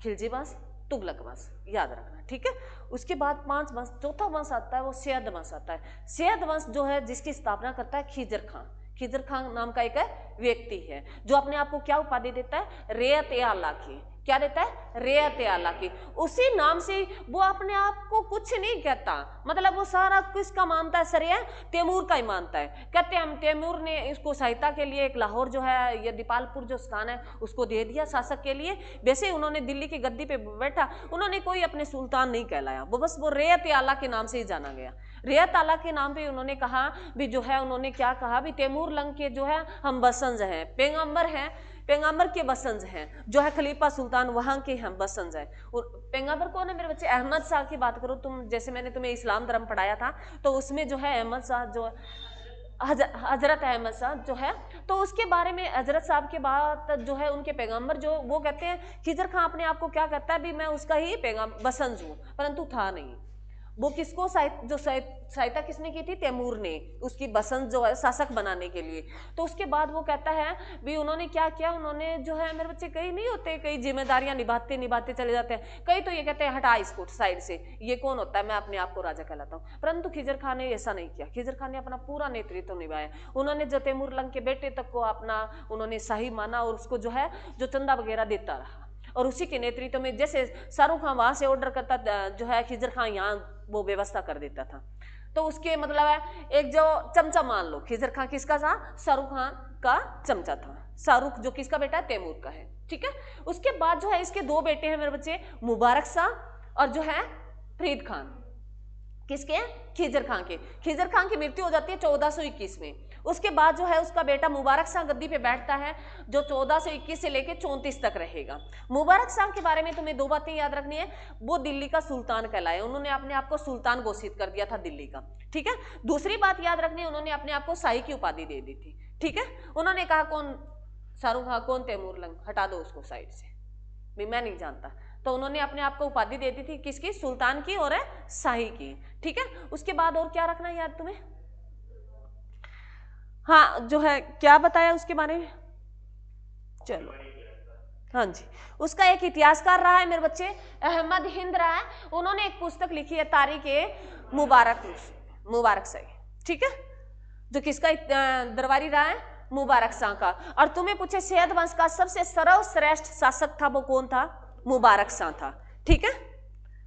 खिलजी वंश, तुगलक वंश, याद रखना, ठीक है। उसके बाद 5 वंश, चौथा वंश आता है वो सैयद वंश आता है। सैयद वंश जो है जिसकी स्थापना करता है खिजर खां। खिजर खां नाम का एक व्यक्ति है जो अपने आप को क्या उपाधि देता है, रेयत ए आला की, क्या देता है, रेयत ए आला की। उसी नाम से वो अपने आप को कुछ नहीं कहता, मतलब वो सारा किसका मानता है, श्रेय तैमूर का ही मानता है। कहते हैं हम तैमूर ने इसको सहायता के लिए एक लाहौर जो है, ये दीपालपुर जो स्थान है उसको दे दिया शासक के लिए। वैसे उन्होंने दिल्ली की गद्दी पे बैठा, उन्होंने कोई अपने सुल्तान नहीं कहलाया, वो बस वो रेयत ए आला के नाम से ही जाना गया। रेयत आला के नाम पे उन्होंने कहा भी जो है, उन्होंने क्या कहा भी तैमूर लंग के जो है हम बसंज हैं, पैगंबर हैं, पैगंबर के बसंज हैं, जो है खलीफा सुल्तान वहां के हम बसंज हैं। पैगंबर कौन है मेरे बच्चे, अहमद शाह की बात करो तुम, जैसे मैंने तुम्हें इस्लाम धर्म पढ़ाया था तो उसमें जो है अहमद शाह जो हजरत अहमद शाह जो है, तो उसके बारे में हजरत साहब के बाद जो है उनके पैगंबर जो वो कहते हैं, खिजर खां अपने आप को क्या कहता है भी मैं उसका ही पैगंबर बसंज हूं, परंतु था नहीं। वो किसको सहायता किसने की थी, तैमूर ने, उसकी बसंत जो है शासक बनाने के लिए। तो उसके बाद वो कहता है भी उन्होंने क्या किया, उन्होंने जो है मेरे बच्चे कई नहीं होते, कई जिम्मेदारियां निभाते चले जाते हैं, कई तो ये कहते हैं हटा इसको साइड से, ये कौन होता है, मैं अपने आप को राजा कहलाता हूँ। परंतु खिजर खां ने ऐसा नहीं किया, खिजर खां ने अपना पूरा नेतृत्व निभाया। उन्होंने जो तैमूर लंग के बेटे तक को अपना उन्होंने सही माना और उसको जो है जो चंदा वगैरह देता रहा, और उसी के नेतृत्व में जैसे शाहरुख खान वहां से ऑर्डर करता जो है, खिजर खां यहाँ वो व्यवस्था कर देता था। तो उसके मतलब है एक जो चमचा मान लो, खिजर खां किसका था, शाहरुख खान का चमचा था। शाहरुख जो किसका बेटा है, तैमूर का है, ठीक है। उसके बाद जो है इसके 2 बेटे हैं मेरे बच्चे, मुबारक शाह और जो है फरीद खान। किसके, खिजर खां के। खिजर खां की मृत्यु हो जाती है 1421 में। उसके बाद जो है उसका बेटा मुबारक शाह गद्दी पे बैठता है, जो 1421 से लेकर 34 तक रहेगा। मुबारक शाह के बारे में तुम्हें 2 बातें याद रखनी है, वो दिल्ली का सुल्तान कहलाए, उन्होंने अपने आप को सुल्तान घोषित कर दिया था दिल्ली का, ठीक है। दूसरी बात याद रखनी है, उन्होंने अपने आप को शाही की उपाधि दे दी थी, ठीक है। उन्होंने कहा कौन शाहरुख खां, कौन तैमूर लंग, हटा दो उसको साइड से, मैं नहीं जानता। तो उन्होंने अपने आप को उपाधि दे दी थी किसकी, सुल्तान की और शाही की, ठीक है। उसके बाद और क्या रखना है याद तुम्हें, हाँ जो है क्या बताया उसके बारे में, चलो हाँ जी, उसका एक इतिहासकार रहा है मेरे बच्चे, अहमद हिंद रहा है। उन्होंने एक पुस्तक लिखी है तारीख मुबारक शाही, ठीक है, जो किसका दरबारी रहा है, मुबारक शाह का। और तुम्हें पूछे सैयद वंश का सबसे सर्वश्रेष्ठ शासक था, वो कौन था, मुबारक शाह था, ठीक है।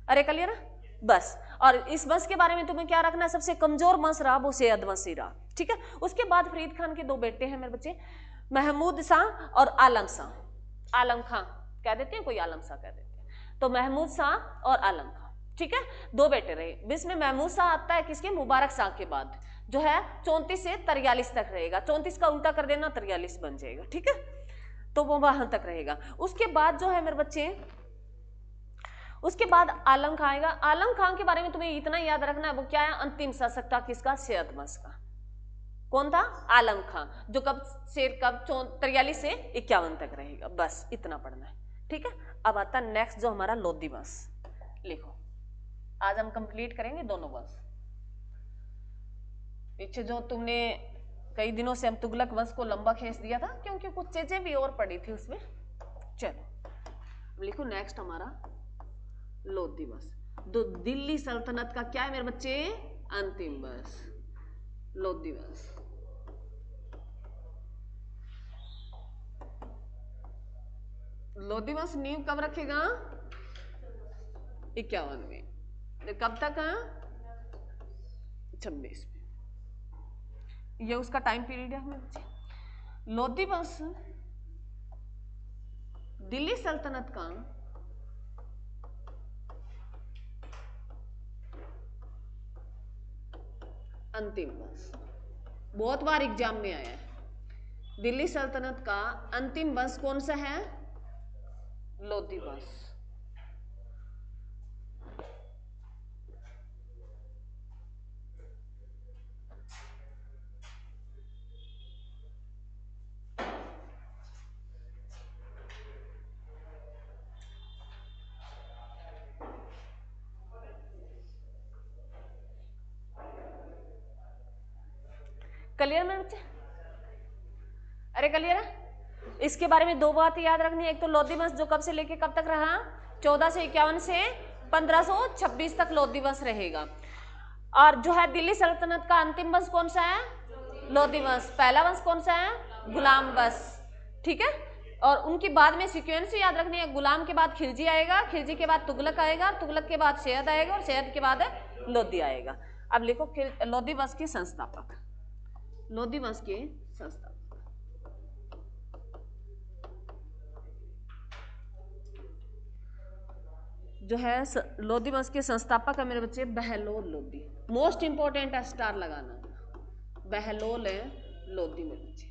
अरे क्लियर ना, बस। और इस वंश के बारे में तुम्हें क्या रखना है, सबसे कमजोर वंश रहा वो सैयद वंश ही रहा, ठीक है। उसके बाद फरीद खान के 2 बेटे हैं मेरे बच्चे, महमूद शाह और आलम शाह। आलम खां कह देते हैं, कोई आलम शाह कह देते हैं, तो महमूद शाह और आलम खां, ठीक है, 2 बेटे रहे। इसमें महमूद शाह आता है किसके, मुबारक शाह के बाद, जो है 34 से 43 तक रहेगा। 34 का उल्टा कर देना 43 बन जाएगा, ठीक है, तो वो वहां तक रहेगा। उसके बाद जो है मेरे बच्चे, उसके बाद आलम खां आएगा। आलम खां के बारे में तुम्हें इतना याद रखना है, वो क्या है, अंतिम शासक था किसका, सैयद वंश का। कौन था, आलम खां, जो कब 43 से 51 तक रहेगा, बस इतना पढ़ना है, ठीक है। अब आता है नेक्स्ट जो हमारा लोधी वंश, लिखो, आज हम कंप्लीट करेंगे दोनों वंश। पीछे जो तुमने कई दिनों से हम तुगलक वंश को लंबा खींच दिया था, क्योंकि कुछ चीजें भी और पड़ी थी उसमें। चलो लिखो नेक्स्ट हमारा लोधी वंश, तो दिल्ली सल्तनत का क्या है मेरे बच्चे, अंतिम वंश, लोधी वंश। लोधी वंश नींव कब रखेगा, 51 में, कब तक, 26 में, ये उसका टाइम पीरियड है मेरे बच्चे। लोधी वंश दिल्ली सल्तनत का अंतिम वंश, बहुत बार एग्जाम में आया है। दिल्ली सल्तनत का अंतिम वंश कौन सा है, लोधी वंश। क्लियर मेरे बच्चे, अरे क्लियर है। इसके बारे में 2 बात याद रखनी है, एक तो लोधी वंश जो कब से लेके कब तक रहा, 1451 से 1526 तक लोधी वंश रहेगा। और जो है दिल्ली सल्तनत का अंतिम वंश कौन सा है? लोधी वंश। पहला वंश कौन सा है? गुलाम वंश। ठीक है, और उनकी बाद में सीक्वेंस याद रखनी है। गुलाम के बाद खिलजी आएगा, खिलजी के बाद तुगलक आएगा, तुगलक के बाद सैयद आएगा और सैयद के बाद लोधी आएगा। अब लिखो लोधी वंश के संस्थापक, लोधी वंश के संस्थापक जो है लोधी वंश के संस्थापक है मेरे बच्चे बहलोल लोधी। मोस्ट इंपॉर्टेंट है, स्टार लगाना, बहलोल है लोधी मेरे बच्चे।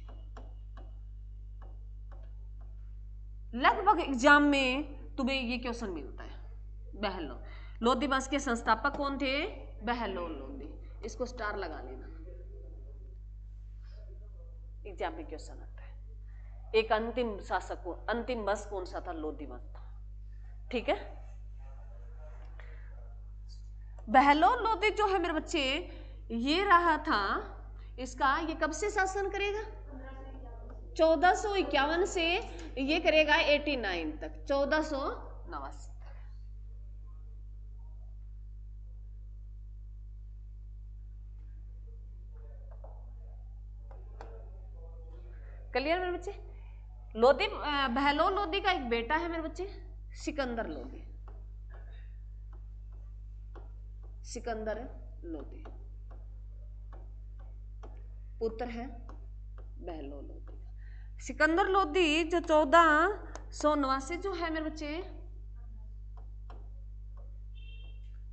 लगभग एग्जाम में तुम्हें ये क्वेश्चन मिलता है, बहलोल लोधी वंश के संस्थापक कौन थे? बहलोल लोधी। इसको स्टार लगा लेना, एग्जाम में क्वेश्चन आता है। एक अंतिम शासक, अंतिम वंश कौन सा था? लोधी वंश था। ठीक है, बहलोल लोधी जो है मेरे बच्चे ये रहा था, इसका ये कब से शासन करेगा? 1451 से ये करेगा 89 तक, 1489। क्लियर मेरे बच्चे? लोधी बहलोल लोधी का एक बेटा है मेरे बच्चे सिकंदर लोधी, सिकंदर लोधी पुत्र है बहलोल लोधी। सिकंदर लोधी जो 1489 जो है मेरे बच्चे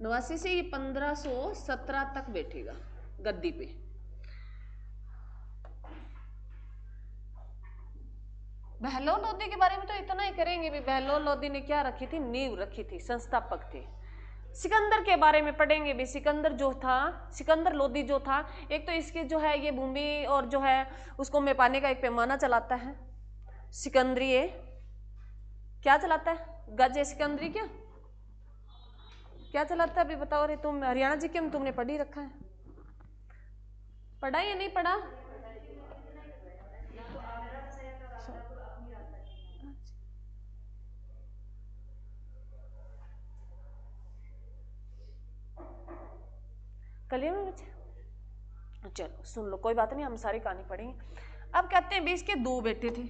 89 से ये 1517 तक बैठेगा गद्दी पे। बहलोल लोधी के बारे में तो इतना ही करेंगे भी, बहलोल लोधी ने क्या रखी थी? नींव रखी थी, संस्थापक थे। सिकंदर के बारे में पढ़ेंगे भी। सिकंदर जो था, सिकंदर लोधी जो था, एक तो इसके जो है ये भूमि और जो है उसको मैपाने का एक पैमाना चलाता है, सिकंदरी क्या चलाता है? गज सिकंदरी क्या चलाता है अभी बताओ रे तुम? हरियाणा जी के में तुमने पढ़ ही रखा है, पढ़ा या नहीं पढ़ा? क्लियर है बच्चे? चलो सुन लो, कोई बात नहीं, हम सारी कहानी पढ़ेंगे। अब कहते हैं भी इसके दो बेटे थे,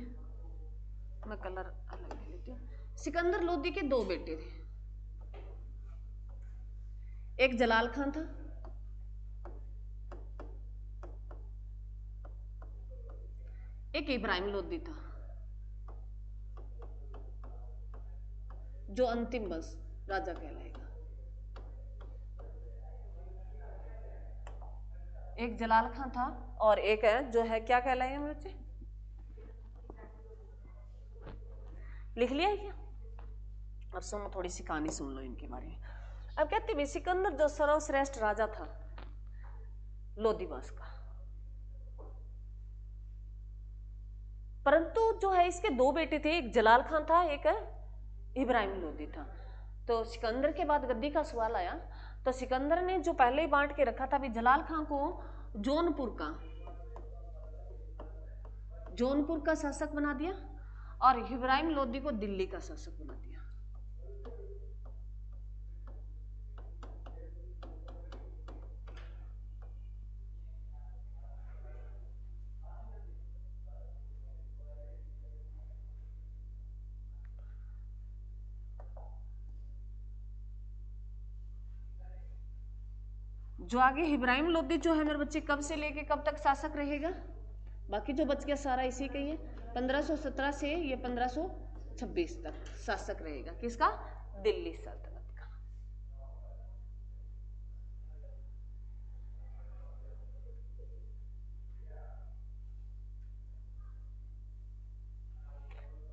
मैं कलर अलग ले लेती हूँ। सिकंदर लोधी के दो बेटे थे, एक जलाल खान था, एक इब्राहिम लोधी था, जो अंतिम वंश राजा कहलाएगा। एक जलाल खान था और एक है जो है क्या कहलाएगा बच्चे? लिख लिया है क्या? अब सुनो, थोड़ी सी कहानी सुन लो इनके बारे में। अब कहते हैं सिकंदर जो सर्वश्रेष्ठ राजा था लोधी वंश का, परंतु जो है इसके दो बेटे थे, एक जलाल खान था, एक इब्राहिम लोधी था। तो सिकंदर के बाद गद्दी का सवाल आया, तो सिकंदर ने जो पहले ही बांट के रखा था भी जलाल खान को जौनपुर का शासक बना दिया और इब्राहिम लोधी को दिल्ली का शासक बना दिया। जो आगे इब्राहिम लोधी जो है मेरे बच्चे कब से लेके कब तक शासक रहेगा? बाकी जो बच गया सारा इसी का ही है। 1517 से ये 1526 तक शासक रहेगा। किसका? दिल्ली सल्तनत का।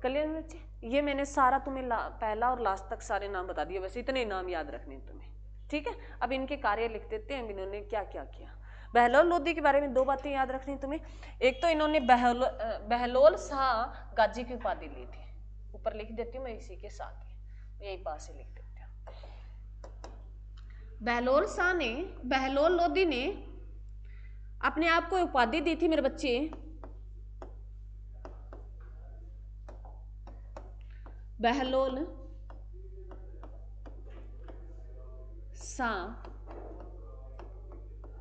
क्लियर बच्चे? ये मैंने सारा तुम्हें पहला और लास्ट तक सारे नाम बता दिए, वैसे इतने नाम याद रखने हैं तुम्हें। ठीक है, अब इनके कार्य लिख देते हैं, इन्होंने क्या क्या किया। बहलोल लोधी के बारे में दो बातें याद रखनी तुम्हें। एक तो इन्होंने बहलोल शाह गाजी की उपाधि ली थी, ऊपर लिख देती हूँ मैं इसी के साथ ही, यही पास से लिख देती हूँ। बहलोल लोधी ने अपने आप को उपाधि दी थी मेरे बच्चे बहलोल शाह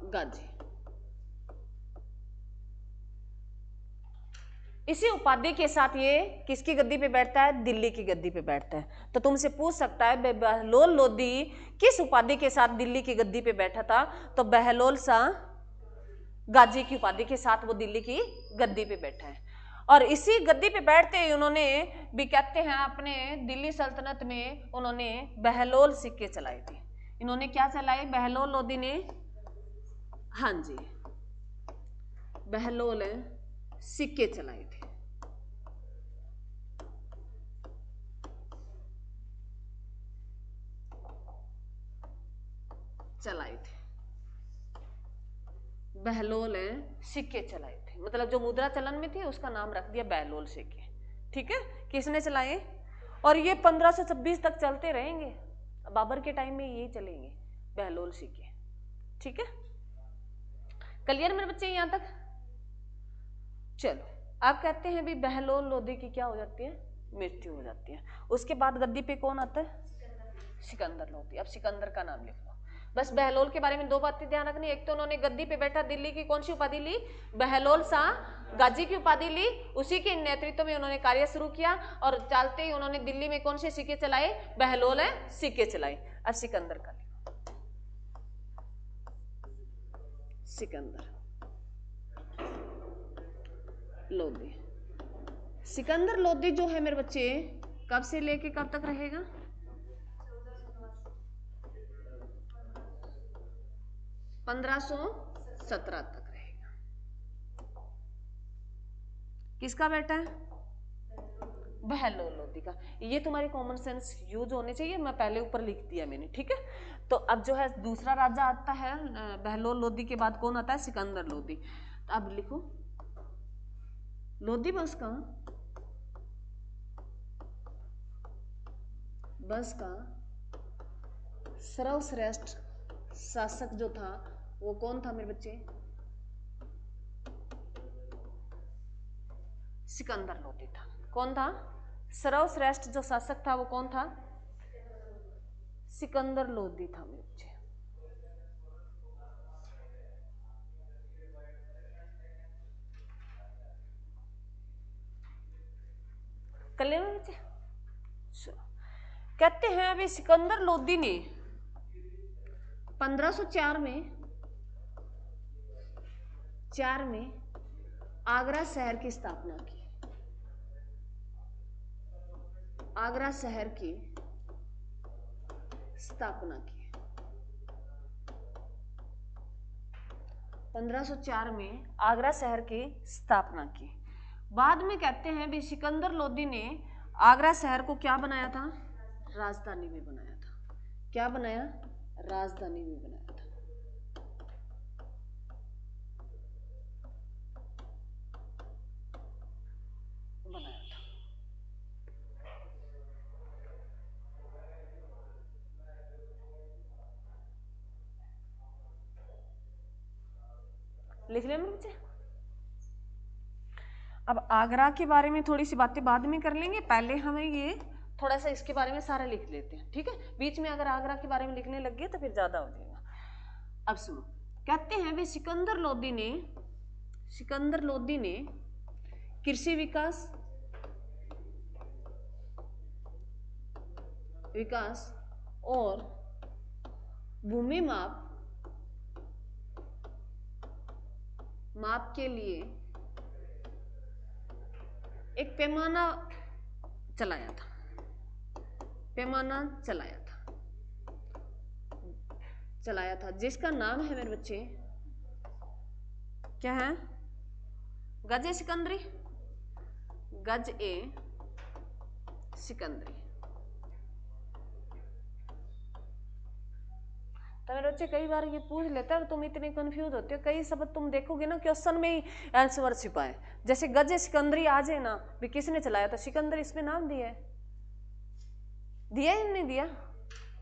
गाजी। इसी उपाधि के साथ ये किसकी गद्दी पे बैठता है? दिल्ली की गद्दी पे बैठता है। तो तुमसे पूछ सकता है बहलोल लोदी किस उपाधि के साथ दिल्ली की गद्दी पे बैठा था? तो बहलोल शाह गाजी की उपाधि के साथ वो दिल्ली की गद्दी पे बैठा है। और इसी गद्दी पे बैठते ही उन्होंने भी कहते हैं अपने दिल्ली सल्तनत में उन्होंने बहलोल सिक्के चलाए थे। इन्होंने क्या चलाए? बहलोल लोदी ने, हाँ जी, बहलोल सिक्के चलाए थे। बहलोल सिक्के चलाए थे, मतलब जो मुद्रा चलन में थी उसका नाम रख दिया बहलोल सिक्के। ठीक है, किसने चलाए? और ये 1526 तक चलते रहेंगे, बाबर के टाइम में यही चलेंगे बहलोल सिक्के। ठीक है, क्लियर मेरे बच्चे यहां तक? चलो, आप कहते हैं भी बहलोल लोदी की क्या हो जाती है? मृत्यु हो जाती है। उसके बाद गद्दी पे कौन आता है? सिकंदर लोदी। अब सिकंदर का नाम लिख लो। बस बहलोल के बारे में दो बातें ध्यान रखनी। एक तो उन्होंने गद्दी पे बैठा दिल्ली की कौन सी उपाधि ली? बहलोल शाह गाजी की उपाधि ली। उसी के नेतृत्व में उन्होंने कार्य शुरू किया और चलते ही उन्होंने दिल्ली में कौन से सिक्के चलाए? बहलोल सिक्के चलाए। अब सिकंदर का सिकंदर लोदी। सिकंदर लोदी जो है मेरे बच्चे कब से लेके कब तक रहेगा? 1517 तक रहेगा। किसका बेटा है? बहलोल लोदी का। ये तुम्हारे कॉमन सेंस यूज होने चाहिए, मैं पहले ऊपर लिख दिया मैंने। ठीक है, तो अब जो है दूसरा राजा आता है बहलोल लोदी के बाद कौन आता है? सिकंदर लोदी। तो अब लिखो लोदी बस का सर्वश्रेष्ठ शासक जो था वो कौन था मेरे बच्चे? सिकंदर लोदी था। कौन था? सर्वश्रेष्ठ जो शासक था वो कौन था? सिकंदर लोदी था मेरे बच्चे। क्लियर है बच्चे? कहते हैं अभी सिकंदर लोदी ने 1504 में आगरा शहर की स्थापना की। आगरा शहर की स्थापना की 1504 में आगरा शहर की स्थापना की। बाद में कहते हैं भी सिकंदर लोदी ने आगरा शहर को क्या बनाया था? राजधानी भी बनाया था। क्या बनाया? राजधानी भी बनाया था। लिख लें बच्चे। अब आगरा के बारे में थोड़ी सी बातें बाद में कर लेंगे, पहले हमें ये थोड़ा सा इसके बारे में सारा लिख लेते हैं। ठीक है, बीच में अगर आगरा के बारे में लिखने लग गए तो फिर ज्यादा हो जाएगा। अब सुनो, कहते हैं वे सिकंदर लोदी ने कृषि विकास और भूमि माप के लिए एक पैमाना चलाया था जिसका नाम है मेरे बच्चे क्या है? गज सिकंदरी। गज ए सिकंदरी। तो मेरे बच्चे कई बार ये पूछ लेते हैं, तुम इतने कंफ्यूज होते हो, कई शब्द तुम देखोगे ना क्वेश्चन में ही आंसर छिपा है। जैसे गज सिकंदरी आ जाए ना, भी किसने चलाया था? सिकंदर इसमें नाम दिया है या नहीं दिया?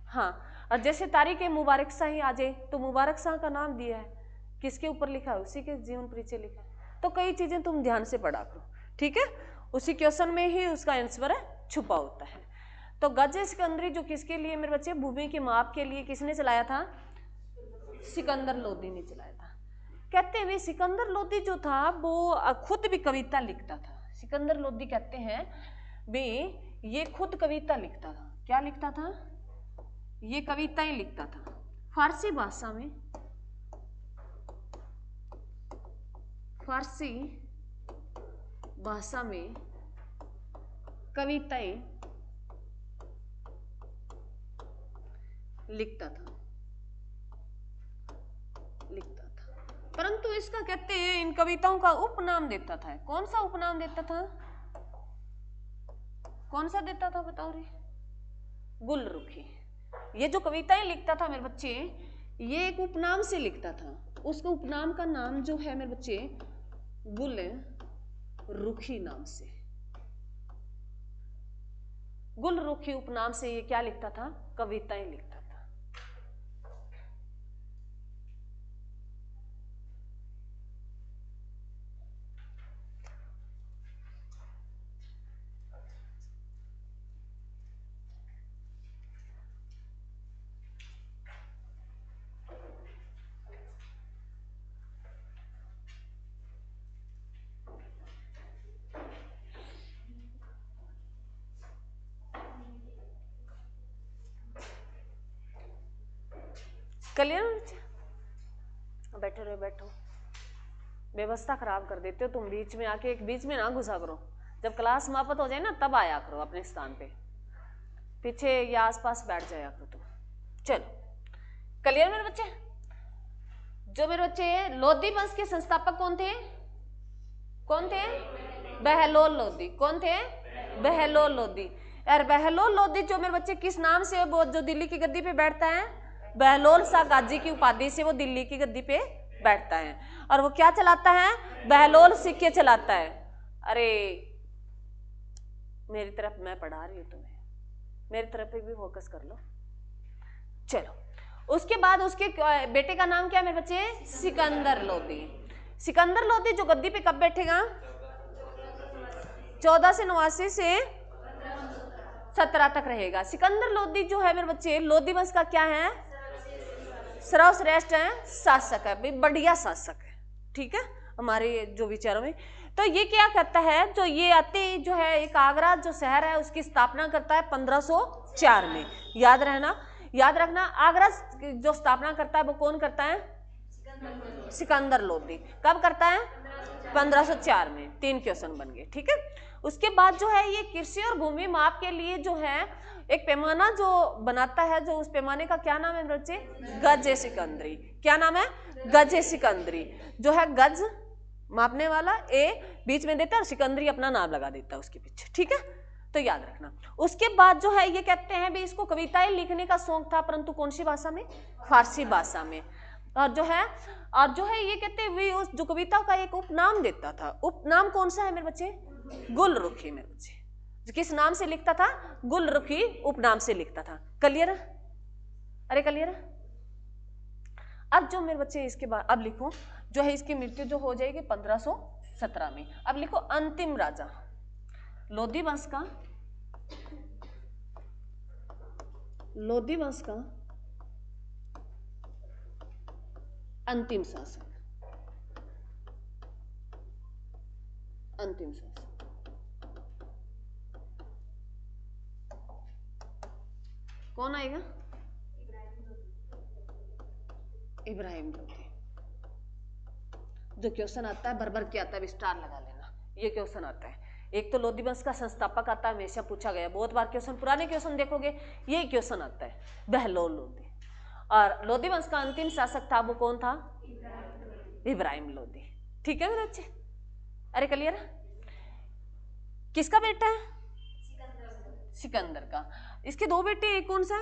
हाँ। और जैसे तारीख मुबारक शाही आ जाए तो मुबारक शाह का नाम दिया है, किसके ऊपर लिखा है? उसी के जीवन परिचय लिखा है। तो कई चीजें तुम ध्यान से पढ़ा करो। ठीक है, उसी क्वेश्चन में ही उसका आंसर छुपा होता है। तो गज सिकंदरी जो किसके लिए मेरे बच्चे, भूमि के माप के लिए किसने चलाया था, सिकंदर लोदी ने चलाया था। कहते हैं सिकंदर लोदी जो था वो खुद भी कविता लिखता था। सिकंदर लोदी कहते हैं भी ये खुद कविता लिखता था। क्या लिखता था, ये कविताएं लिखता था फारसी भाषा में, फारसी भाषा में कविताएं लिखता था। परंतु इसका कहते हैं इन कविताओं का उपनाम देता था। कौन सा उपनाम देता था, कौन सा देता था बताओ रे, गुलरुखी। ये जो कविताएं लिखता था मेरे बच्चे, ये एक उपनाम से लिखता था। उसका उपनाम का नाम जो है मेरे बच्चे, गुलरुखी नाम से, गुलरुखी उपनाम से ये क्या लिखता था, कविताएं लिखता था। क्लियर, बैठो रे बैठो, व्यवस्था खराब कर देते हो तुम। बीच में आके एक बीच में ना घुसा करो। जब क्लास समाप्त हो जाए ना तब आया करो अपने स्थान पे, पीछे या आसपास बैठ जाया करो तुम। चलो क्लियर मेरे बच्चे। जो मेरे बच्चे लोदी वंश के संस्थापक कौन थे, कौन थे, बहलोल लोदी। कौन थे, बहलोल लोदी। और बहलोल लोदी जो मेरे बच्चे किस नाम से, वो जो दिल्ली की गद्दी पे बैठता है, बहलोल शाह गाजी की उपाधि से वो दिल्ली की गद्दी पे बैठता है। और वो क्या चलाता है, बहलोल सिक्के चलाता है। अरे मेरी तरफ मैं पढ़ा रही हूं तुम्हें, मेरी तरफ पे भी फोकस कर लो। चलो उसके बाद उसके बेटे का नाम क्या है मेरे बच्चे, सिकंदर लोदी। सिकंदर लोदी जो गद्दी पे कब बैठेगा, 1489 से 17 तक रहेगा। सिकंदर लोदी जो है मेरे बच्चे, लोदी वंश का क्या है, सर्वश्रेष्ठ है शासक है, बढ़िया शासक है, ठीक है हमारे जो विचारों में। तो ये क्या कहता है, जो ये आते जो है एक आगरा जो शहर है उसकी स्थापना करता है 1504 में। याद रहना, याद रखना, आगरा जो स्थापना करता है वो कौन करता है, सिकंदर लोदी। कब करता है, 1504 में। 3 क्वेश्चन बन गए, ठीक है। उसके बाद जो है ये कृषि और भूमि माप के लिए जो है एक पैमाना जो बनाता है, जो उस पैमाने का क्या नाम है बच्चे, गज सिकंदरी। क्या नाम है, गज सिकंदरी। जो है गज मापने वाला, ए बीच में देता है और सिकंदरी अपना नाम लगा देता है उसके पीछे, ठीक है। तो याद रखना। उसके बाद जो है ये कहते हैं भी इसको कविताएं लिखने का शौक था, परंतु कौन सी भाषा में, फारसी भाषा में। और जो है ये कहते हैं उस जो कविता का एक उपनाम देता था। उपनाम कौन सा है मेरे बच्चे, गुलरुखी मेरे बच्चे। किस नाम से लिखता था, गुलरुखी उपनाम से लिखता था। क्लियर, अरे क्लियर। अब जो मेरे बच्चे इसके बाद अब लिखो, जो है इसकी मृत्यु जो हो जाएगी 1517 में। अब लिखो अंतिम राजा लोदी वंश का, लोदी वंश का अंतिम शासक, अंतिम शासक कौन आएगा, इब्राहिम लोदी। जो क्वेश्चन आता है भर के आता है, स्टार लगा लेना, ये क्वेश्चन आता है। एक तो लोदी वंश का संस्थापक आता है, हमेशा पूछा गया, बहुत बार क्वेश्चन, पुराने क्वेश्चन देखोगे यही क्वेश्चन आता है, बहलोल लोदी। और लोदी वंश का अंतिम शासक था वो कौन था, इब्राहिम लोदी, ठीक है मेरे बच्चे। अरे क्लियर, किसका बेटा है, सिकंदर का। इसके 2 बेटे, एक कौन सा,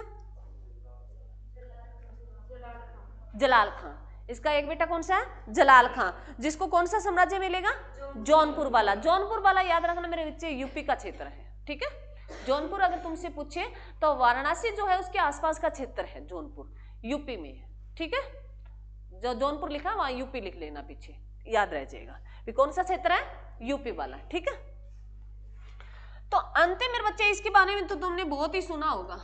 जलाल खां। इसका एक बेटा कौन सा है, जलाल खां, जिसको कौन सा साम्राज्य मिलेगा, जौनपुर वाला। जौनपुर वाला याद रखना मेरे बच्चे यूपी का क्षेत्र है, ठीक है। जौनपुर अगर तुमसे पूछे तो वाराणसी जो है उसके आसपास का क्षेत्र है, जौनपुर यूपी में है, ठीक है। जो जौनपुर लिखा वहां यूपी लिख लेना पीछे, याद रह जाएगा। कौन सा क्षेत्र है, यूपी वाला, ठीक है। तो अंतिम मेरे बच्चे इसके बारे में तो तुमने बहुत ही सुना होगा,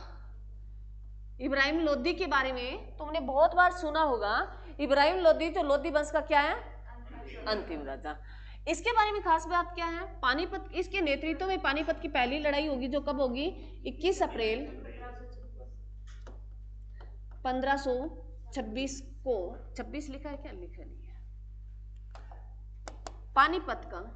इब्राहिम लोदी के बारे में तुमने बहुत बार सुना होगा। इब्राहिम लोदी जो लोदी वंश का क्या है, अंतिम राजा। इसके बारे में खास बात क्या है, पानीपत, इसके नेतृत्व में पानीपत की पहली लड़ाई होगी जो कब होगी, 21 अप्रैल 1526 को, 26 लिखा है क्या, लिखा नहीं है, पानीपत का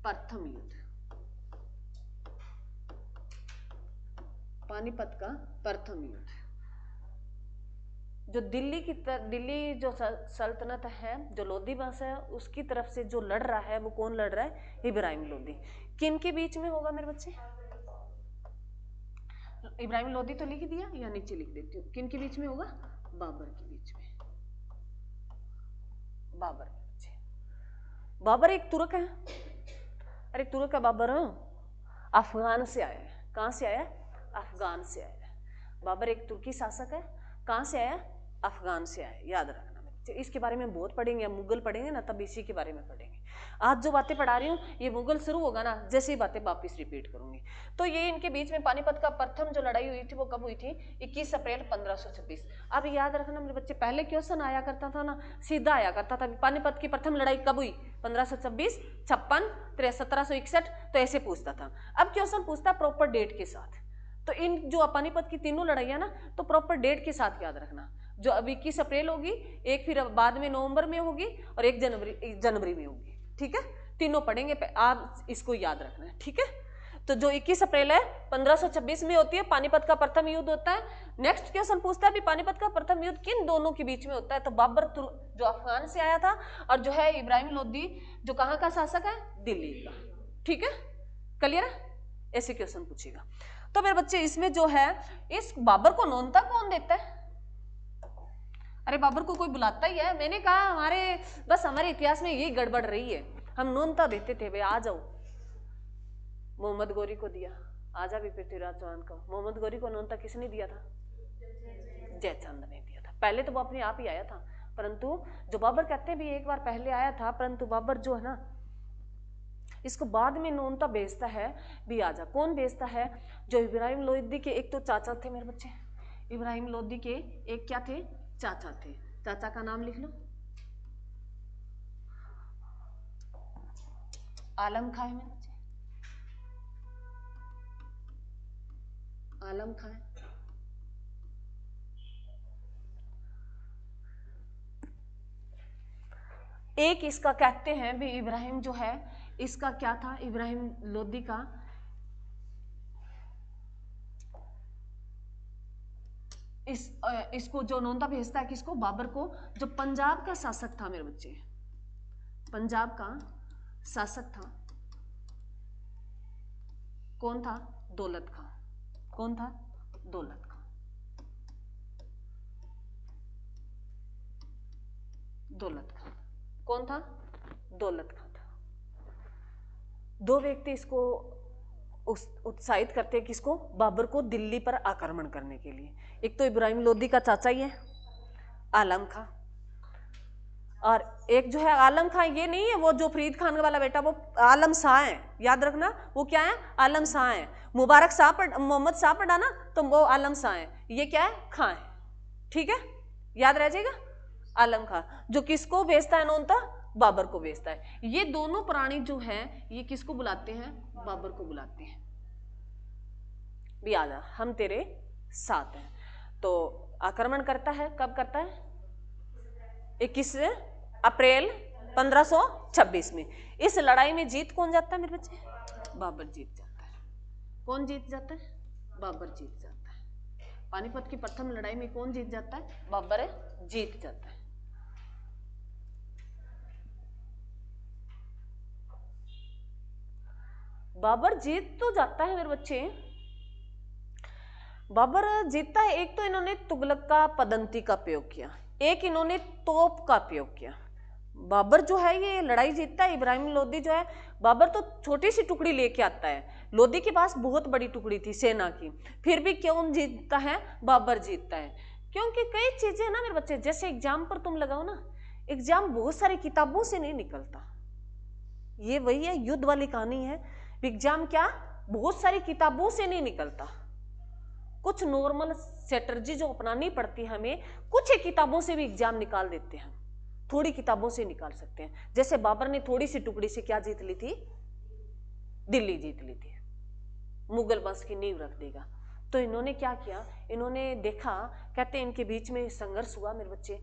प्रथम युद्ध, पानीपत का प्रथम युद्ध, जो दिल्ली जो सल्तनत है, जो लोदी वंश है, उसकी तरफ से जो लड़ रहा है वो कौन लड़ रहा है, इब्राहिम लोदी। किन के बीच में होगा मेरे बच्चे, इब्राहिम लोदी तो लिख दिया, या नीचे लिख देती हूँ, किन के बीच में होगा, बाबर के बीच में। बाबर के बच्चे, बाबर एक तुर्क है, अरे तुर्क का बाबर अफगान से आया है, कहां से आया, अफगान से आया है। बाबर एक तुर्की शासक है, कहां से आया, अफगान से आया, याद रखना। इसके बारे में बहुत पढ़ेंगे, मुगल पढ़ेंगे ना तब इसी के बारे में पढ़ेंगे। आज जो बातें पढ़ा रही हूँ ये मुगल शुरू होगा ना, जैसे ही बातें वापिस रिपीट करूंगी। तो ये इनके बीच में पानीपत का प्रथम जो लड़ाई हुई थी वो कब हुई थी, 21 अप्रैल 1526। अब याद रखना मेरे बच्चे, पहले क्वेश्चन आया करता था ना, सीधा आया करता था, पानीपत की प्रथम लड़ाई कब हुई, 1526, 56, 1761, तो ऐसे पूछता था। अब क्वेश्चन पूछता प्रॉपर डेट के साथ। तो इन जो पानीपत की तीनों लड़ाइयाँ ना, तो प्रॉपर डेट के साथ याद रखना। जो अब 21 अप्रैल होगी, एक फिर बाद में नवंबर में होगी, और एक जनवरी में होगी, ठीक है। तीनों पढ़ेंगे, आप इसको याद रखना है, ठीक है। तो जो 21 अप्रैल है 1526 में होती है, पानीपत का प्रथम युद्ध होता है। नेक्स्ट क्वेश्चन पूछता है भी पानीपत का प्रथम युद्ध किन दोनों के बीच में होता है, तो बाबर जो अफगान से आया था, और जो है इब्राहिम लोदी जो कहाँ का शासक है, दिल्ली का, ठीक है, क्लियर है। ऐसे क्वेश्चन पूछेगा। तो मेरे बच्चे इसमें जो है, इस बाबर को नौनता कौन देता है, अरे बाबर को कोई बुलाता ही है, मैंने कहा हमारे इतिहास में यही गड़बड़ रही है, हम नौनता देते थे, भाई आ जाओ। मोहम्मद गौरी को दिया, आजा भी पृथ्वीराज चौहान को। मोहम्मद गौरी को नौनता किसने दिया था, जयचंद ने दिया था। पहले तो वो अपने आप ही आया था, परंतु जो बाबर कहते हैं भी एक बार पहले आया था, परंतु बाबर जो है ना, इसको बाद में नौनता भेजता है भी आजा। कौन भेजता है, जो इब्राहिम लोदी के एक तो चाचा थे मेरे बच्चे, इब्राहिम लोदी के एक क्या थे, चाचा थे। चाचा का नाम लिख लो, आलम खां है मेरे बच्चे, आलम खां। एक इसका कहते हैं भी इब्राहिम जो है, इसका क्या था, इब्राहिम लोदी का इसको जो नौनता भेजता है किसको, बाबर को, जो पंजाब का शासक था मेरे बच्चे, पंजाब का शासक था, कौन था, दौलत खां। कौन था, दौलत खां। दौलत खां कौन था, दौलत खां था। दो व्यक्ति इसको उत्साहित करते हैं, किसको, बाबर को दिल्ली पर आक्रमण करने के लिए। एक तो इब्राहिम लोदी का चाचा ही है आलम खां, और एक जो है आलम खां ये नहीं है वो जो फरीद खान वाला बेटा, वो आलम शाह है, याद रखना। वो क्या है, आलम शाह है। मुबारक शाह मोहम्मद शाह पढ़ा ना, तो वो आलम शाह है, ये क्या है, खां है, ठीक है, याद रह जाएगा। आलम खां जो किसको भेजता है नौनता, बाबर को भेजता है। ये दोनों प्राणी जो है ये किसको बुलाते हैं, बाबर को बुलाते हैं भी आजा हम तेरे साथ हैं। तो आक्रमण करता है, कब करता है, 21 अप्रैल 1526 में। इस लड़ाई में जीत कौन जाता है मेरे बच्चे, बाबर जीत जाता है। कौन जीत जाता है, बाबर जीत जाता है। पानीपत की प्रथम लड़ाई में कौन जीत जाता है, बाबर जीत जाता है। बाबर जीत तो जाता है मेरे बच्चे, बाबर जीतता है। एक तो इन्होंने तुगलक का पदंती का प्रयोग किया, एक इन्होंने तोप का प्रयोग किया। बाबर जो है ये लड़ाई जीतता है, इब्राहिम लोदी जो है, बाबर तो छोटी सी टुकड़ी लेके आता है, लोदी के पास बहुत बड़ी टुकड़ी थी सेना की, फिर भी क्यों जीतता है, बाबर जीतता है। क्योंकि कई चीजें ना मेरे बच्चे, जैसे एग्जाम पर तुम लगाओ ना, एग्जाम बहुत सारी किताबों से नहीं निकलता। ये वही है, युद्ध वाली कहानी है। एग्जाम क्या बहुत सारी किताबों से नहीं निकलता, कुछ नॉर्मल स्ट्रेटजी जो अपनानी पड़ती है हमें, कुछ ही किताबों से भी एग्जाम निकाल देते हैं, थोड़ी किताबों से निकाल सकते हैं। जैसे बाबर ने थोड़ी सी टुकड़ी से क्या जीत ली थी, दिल्ली जीत ली थी, मुगल वंश की नींव रख देगा। तो इन्होंने क्या किया, इन्होंने देखा, कहते हैं इनके बीच में संघर्ष हुआ मेरे बच्चे।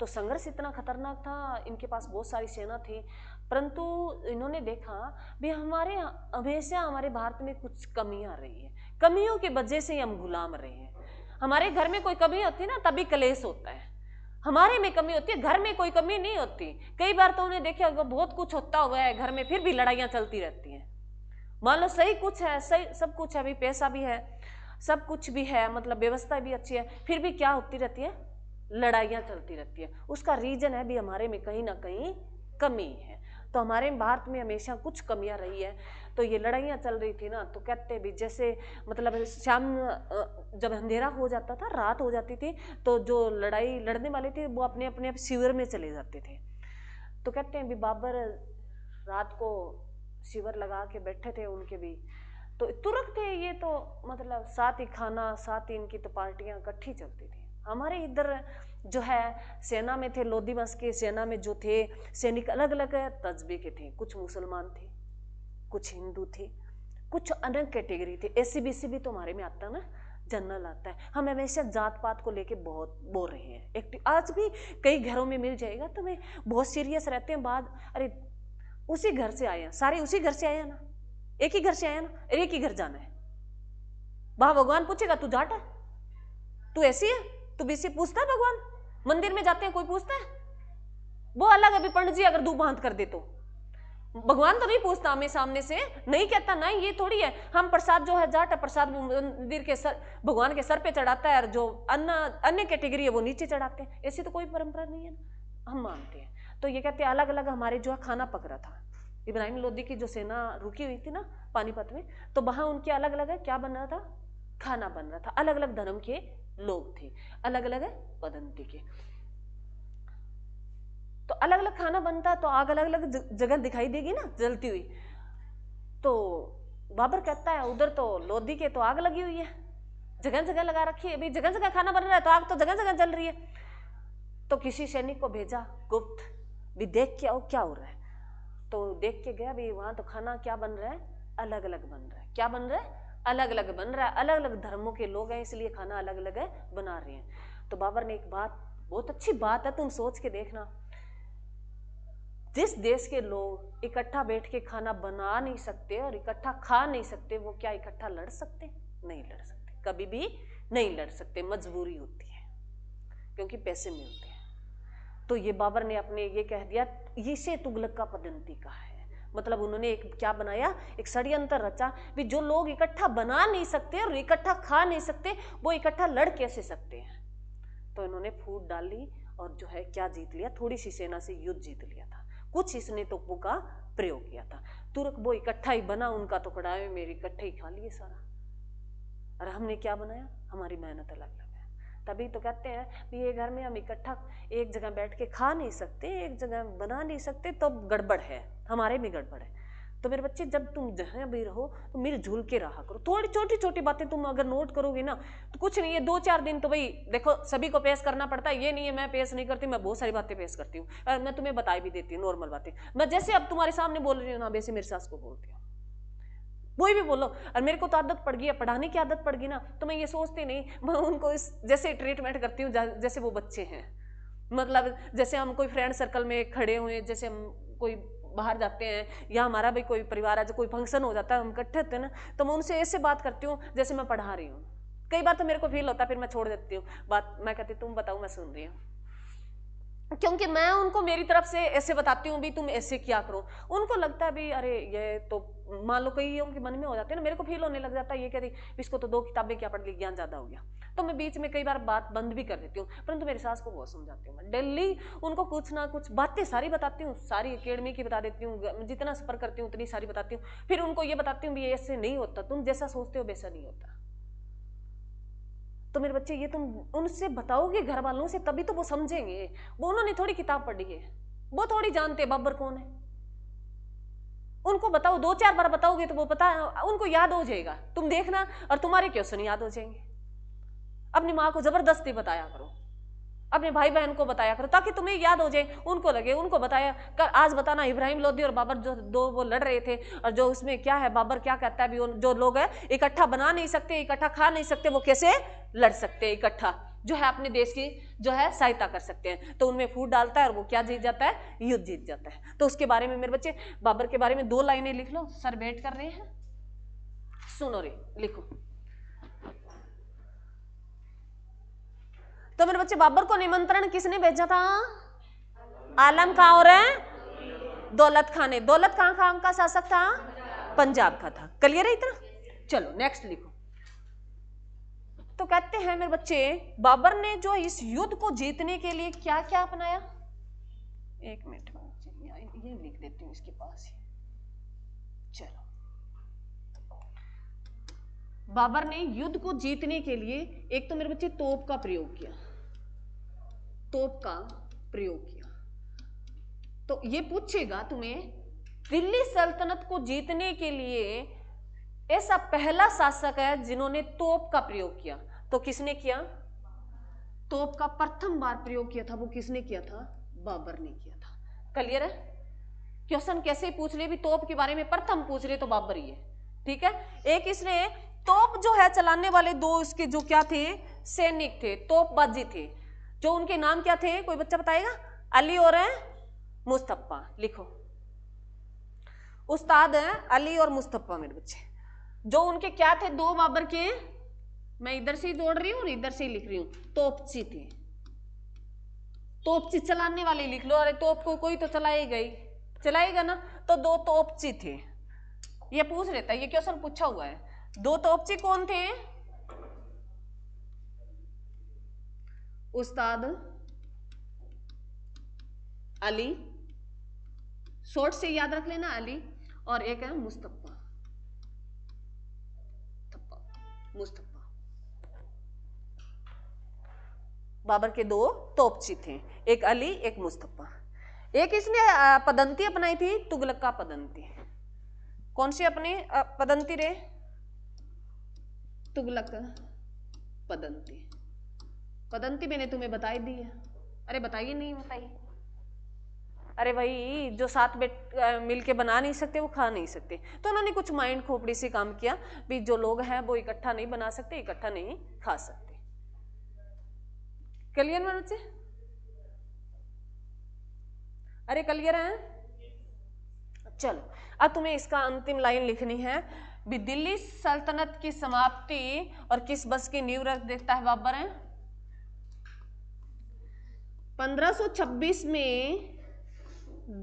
तो संघर्ष इतना खतरनाक था, इनके पास बहुत सारी सेना थी, परंतु इन्होंने देखा भी हमारे हमेशा हमारे भारत में कुछ कमियां रही है, कमियों की वजह से हम गुलाम रहे हैं। हमारे घर में कोई कमी होती है ना तभी क्लेश होता है, हमारे में कमी होती है, घर में कोई कमी नहीं होती। कई बार तो उन्हें देखा बहुत कुछ होता हुआ है घर में, फिर भी लड़ाइयां चलती रहती हैं। मान लो सही कुछ है, सही सब कुछ है, अभी पैसा भी है, सब कुछ भी है, मतलब व्यवस्था भी अच्छी है, फिर भी क्या होती रहती है, लड़ाइयां चलती रहती है। उसका रीजन है भी हमारे में कहीं ना कहीं कमी है। तो हमारे भारत में हमेशा कुछ कमियां रही है। तो ये लड़ाइयां चल रही थी ना, तो कहते भी जैसे मतलब शाम जब अंधेरा हो जाता था, रात हो जाती थी, तो जो लड़ाई लड़ने वाले थे वो अपने अपने शिविर में चले जाते थे। तो कहते हैं भी बाबर रात को शिविर लगा के बैठे थे उनके भी, तो तुरंत थे ये, तो मतलब साथ ही खाना, साथ ही इनकी तो पार्टियां इकट्ठी चलती थी। हमारे इधर जो है सेना में थे, लोधी वंश के सेना में जो थे सैनिक अलग अलग तजबे के थे, कुछ मुसलमान थे, कुछ हिंदू थे, कुछ अलग कैटेगरी थे। एससी भी तो हमारे में आता है ना, जनरल आता है। हम हमेशा जात पात को लेके बहुत बोल रहे हैं, आज भी कई घरों में मिल जाएगा तुम्हें, बहुत सीरियस रहते हैं बाद, अरे उसी घर से आए हैं, सारे उसी घर से आए हैं ना, एक ही घर से आया ना, एक ही घर जाना है। वहां भगवान पूछेगा तू जाट है, तू ऐसी है, तू बीसी पूछता है भगवान? मंदिर में जाते हैं कोई पूछता है? वो अलग, अभी पंडित जी अगर धूप बांध कर दे तो भगवान तो नहीं पूछता हमें सामने से, नहीं कहता ना, ये थोड़ी है। हम प्रसाद जो है जाट है, प्रसाद मंदिर के सर भगवान के सर पे चढ़ाता है, और जो अन्य कैटेगरी है वो नीचे चढ़ाते हैं। ऐसी तो कोई परंपरा नहीं है ना, हम मानते हैं। तो ये कहते हैं अलग अलग हमारे जो है खाना पक रहा था, इब्राहिम लोदी की जो सेना रुकी हुई थी ना पानीपत में, तो वहां उनके अलग अलग है क्या बन रहा था, खाना बन रहा था। अलग अलग धर्म के लोग थे, अलग अलग पद्धति के, तो अलग अलग खाना बनता, तो आग अलग अलग जगह दिखाई देगी ना जलती हुई। तो बाबर कहता है उधर तो लोधी के तो आग लगी हुई है, जगह जगह लगा रखी है, अभी जगह जगह खाना बन रहा है, तो आग तो जगह जगह जल रही है। तो किसी सैनिक को भेजा गुप्त, भी देख के आओ क्या हो रहा है। तो देख के गया, भी वहां तो खाना क्या बन रहा है, अलग अलग बन रहा है। क्या बन रहा है, अलग अलग बन रहा है, अलग अलग धर्मों के लोग हैं इसलिए खाना अलग अलग बना रहे हैं। तो बाबर ने एक बात, बहुत अच्छी बात है, तुम सोच के देखना, जिस देश के लोग इकट्ठा बैठ के खाना बना नहीं सकते और इकट्ठा खा नहीं सकते, वो क्या इकट्ठा लड़ सकते? नहीं लड़ सकते, कभी भी नहीं लड़ सकते, मजबूरी होती है क्योंकि पैसे मिलते हैं। तो ये बाबर ने अपने ये कह दिया, इसे तुगलक का पद्धति का है, मतलब उन्होंने एक क्या बनाया, एक षड्यंत्र रचा भी जो लोग इकट्ठा बना नहीं सकते और इकट्ठा खा नहीं सकते, वो इकट्ठा लड़ कैसे सकते हैं। तो इन्होंने फूट डाली और जो है क्या जीत लिया, थोड़ी सी सेना से युद्ध जीत लिया था, कुछ इसने तोपों का प्रयोग किया था। तुर्क वो इकट्ठा ही बना, उनका तो कड़ावे मेरे इकट्ठे ही खा लिए सारा, और हमने क्या बनाया, हमारी मेहनत अलग अलग है। तभी तो कहते हैं कि ये घर में हम इकट्ठा एक जगह बैठ के खा नहीं सकते, एक जगह बना नहीं सकते, तो गड़बड़ है, हमारे में गड़बड़ है। तो मेरे बच्चे जब तुम जहाँ भी रहो तो मिलजुल के रहा करो, थोड़ी छोटी छोटी बातें तुम अगर नोट करोगे ना तो कुछ नहीं है, 2-4 दिन तो भाई देखो सभी को पेश करना पड़ता है, ये नहीं है मैं पेश नहीं करती, मैं बहुत सारी बातें पेश करती हूँ, और मैं तुम्हें बता भी देती हूँ नॉर्मल बातें। मैं जैसे अब तुम्हारे सामने बोल रही हूँ ना, वैसे मेरी सास को बोलती हूँ, कोई भी बोलो। और मेरे को तो आदत पड़ गई है, पढ़ाने की आदत पड़ गई ना, तो मैं ये सोचती नहीं, मैं उनको इस जैसे ट्रीटमेंट करती हूँ जैसे वो बच्चे हैं। मतलब जैसे हम कोई फ्रेंड सर्कल में खड़े हुए, जैसे हम कोई बाहर जाते हैं या हमारा भी कोई परिवार है, जो कोई फंक्शन हो जाता है, हम इकट्ठे होते हैं ना, तो मैं उनसे ऐसे बात करती हूँ जैसे मैं पढ़ा रही हूँ। कई बार तो मेरे को फील होता है, फिर मैं छोड़ देती हूँ बात, मैं कहती तुम बताओ, मैं सुन रही हूँ, क्योंकि मैं उनको मेरी तरफ से ऐसे बताती हूँ भी तुम ऐसे क्या करो। उनको लगता है भी अरे ये तो, मान लो कई उनके मन में हो जाते हैं ना, मेरे को फील होने लग जाता है, ये कह रही इसको तो 2 किताबें क्या पढ़ ली, ज्ञान ज्यादा हो गया। तो मैं बीच में कई बार बात बंद भी कर देती हूँ, परंतु मेरी सास को बहुत समझाती हूँ, मैं डेली उनको कुछ ना कुछ बातें सारी बताती हूँ, सारी अकेडमी की बता देती हूँ, जितना सफर करती हूँ उतनी सारी बताती हूँ। फिर उनको ये बताती हूँ भी ऐसे नहीं होता, तुम जैसा सोचते हो वैसा नहीं होता। तो मेरे बच्चे ये तुम उनसे बताओगे घर वालों से, तभी तो वो समझेंगे। वो उन्होंने थोड़ी किताब पढ़ी है, वो थोड़ी जानते बाबर कौन है। उनको बताओ, 2-4 बार बताओगे तो वो पता उनको याद हो जाएगा। तुम देखना, और तुम्हारे क्वेश्चन याद हो जाएंगे। अपनी माँ को जबरदस्ती बताया करो, अपने भाई बहन को बताया करो, ताकि तुम्हें याद हो जाए। उनको लगे उनको बताया कर। आज बताना इब्राहिम लोदी और बाबर जो दो वो लड़ रहे थे, और जो उसमें क्या है, बाबर क्या कहता है, भी जो लोग है इकट्ठा बना नहीं सकते, इकट्ठा खा नहीं सकते, वो कैसे लड़ सकते हैं इकट्ठा, जो है अपने देश की जो है सहायता कर सकते हैं। तो उनमें फूट डालता है और वो क्या जीत जाता है, युद्ध जीत जाता है। तो उसके बारे में मेरे बच्चे बाबर के बारे में 2 लाइनें लिख लो। सर वेट कर रहे हैं, सुनो रे, लिखो। तो मेरे बच्चे बाबर को निमंत्रण किसने भेजा था? आलम खां और दौलत खां ने। दौलत खां का शासक था, पंजाब का था। क्लियर है इतना? चलो नेक्स्ट लिखो। तो कहते हैं मेरे बच्चे बाबर ने जो इस युद्ध को जीतने के लिए क्या क्या अपनाया। एक मिनट ये लिख देती हूँ इसके पास ही। चलो, बाबर ने युद्ध को जीतने के लिए एक तो मेरे बच्चे तोप का प्रयोग किया, तोप का प्रयोग किया। तो ये पूछेगा तुम्हें, दिल्ली सल्तनत को जीतने के लिए ऐसा पहला शासक है जिन्होंने तोप का प्रयोग किया। तो किसने किया? तोप का प्रथम बार प्रयोग किया था, वो किसने किया था? बाबर ने किया था। क्लियर है? क्वेश्चन कैसे पूछ ले भी, तोप के बारे में प्रथम पूछ ले तो बाबर ही है। ठीक है। एक इसने तोप जो है चलाने वाले 2 इसके जो क्या थे, सैनिक थे, तोपबाजी थे, जो उनके नाम क्या थे, कोई बच्चा बताएगा? अली और मुस्तफा। लिखो, उस्ताद हैं अली और मुस्तफा मेरे बच्चे। जो उनके क्या थे, 2 बाबर के, मैं इधर से ही दौड़ रही हूँ और इधर से ही लिख रही हूँ, तोपची थे। तोपची चलाने वाले लिख लो। अरे तोप को कोई तो चलाएगा ही, चलाएगा ना। तो 2 तोपची थे, ये पूछ लेता है, ये क्वेश्चन पूछा हुआ है। 2 तोपची कौन थे? उस्ताद अली, शॉर्ट से याद रख लेना, अली, और एक है मुस्तफा। मुस्तफा बाबर के 2 तोपची थे, एक अली एक मुस्तफा। एक इसने पदंती अपनाई थी, तुगलक का पदंती। कौन सी अपनी पदंती रे? तुगलक पदंती। पदंती मैंने तुम्हें बताई दी है। अरे बताइए, नहीं बताई? अरे भाई, जो 7 मिलके बना नहीं सकते वो खा नहीं सकते। तो उन्होंने कुछ माइंड खोपड़ी से काम किया भी, जो लोग हैं वो इकट्ठा नहीं बना सकते, इकट्ठा नहीं खा सकते। क्लियर है बच्चे? अरे क्लियर है? चलो, अब तुम्हें इसका अंतिम लाइन लिखनी है भी, दिल्ली सल्तनत की समाप्ति और किस बस की नींव रख देता है बाबर है? 1526 में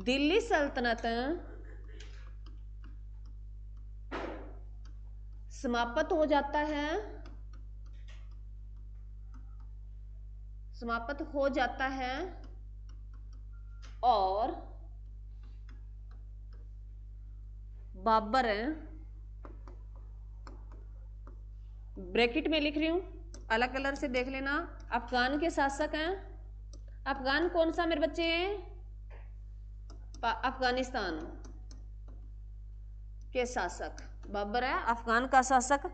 दिल्ली सल्तनत समाप्त हो जाता है, समाप्त हो जाता है, और बाबर ब्रैकेट में लिख रही हूं, अलग कलर से देख लेना, अफगान के शासक हैं। अफगान कौन सा मेरे बच्चे? अफगानिस्तान के शासक बाबर है, अफगान का शासक।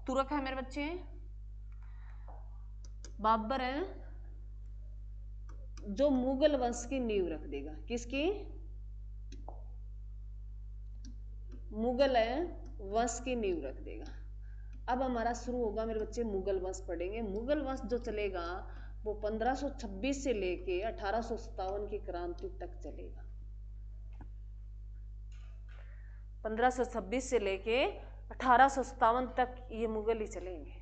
तुर्क है मेरे बच्चे, बाबर है जो मुगल वंश की नींव रख देगा। किसकी? मुगल वंश की नींव रख देगा। अब हमारा शुरू होगा मेरे बच्चे, मुगल वंश पढ़ेंगे। मुगल वंश जो चलेगा वो 1526 से लेके 1857 की क्रांति तक चलेगा। 1526 से लेके 1857 तक ये मुगल ही चलेंगे।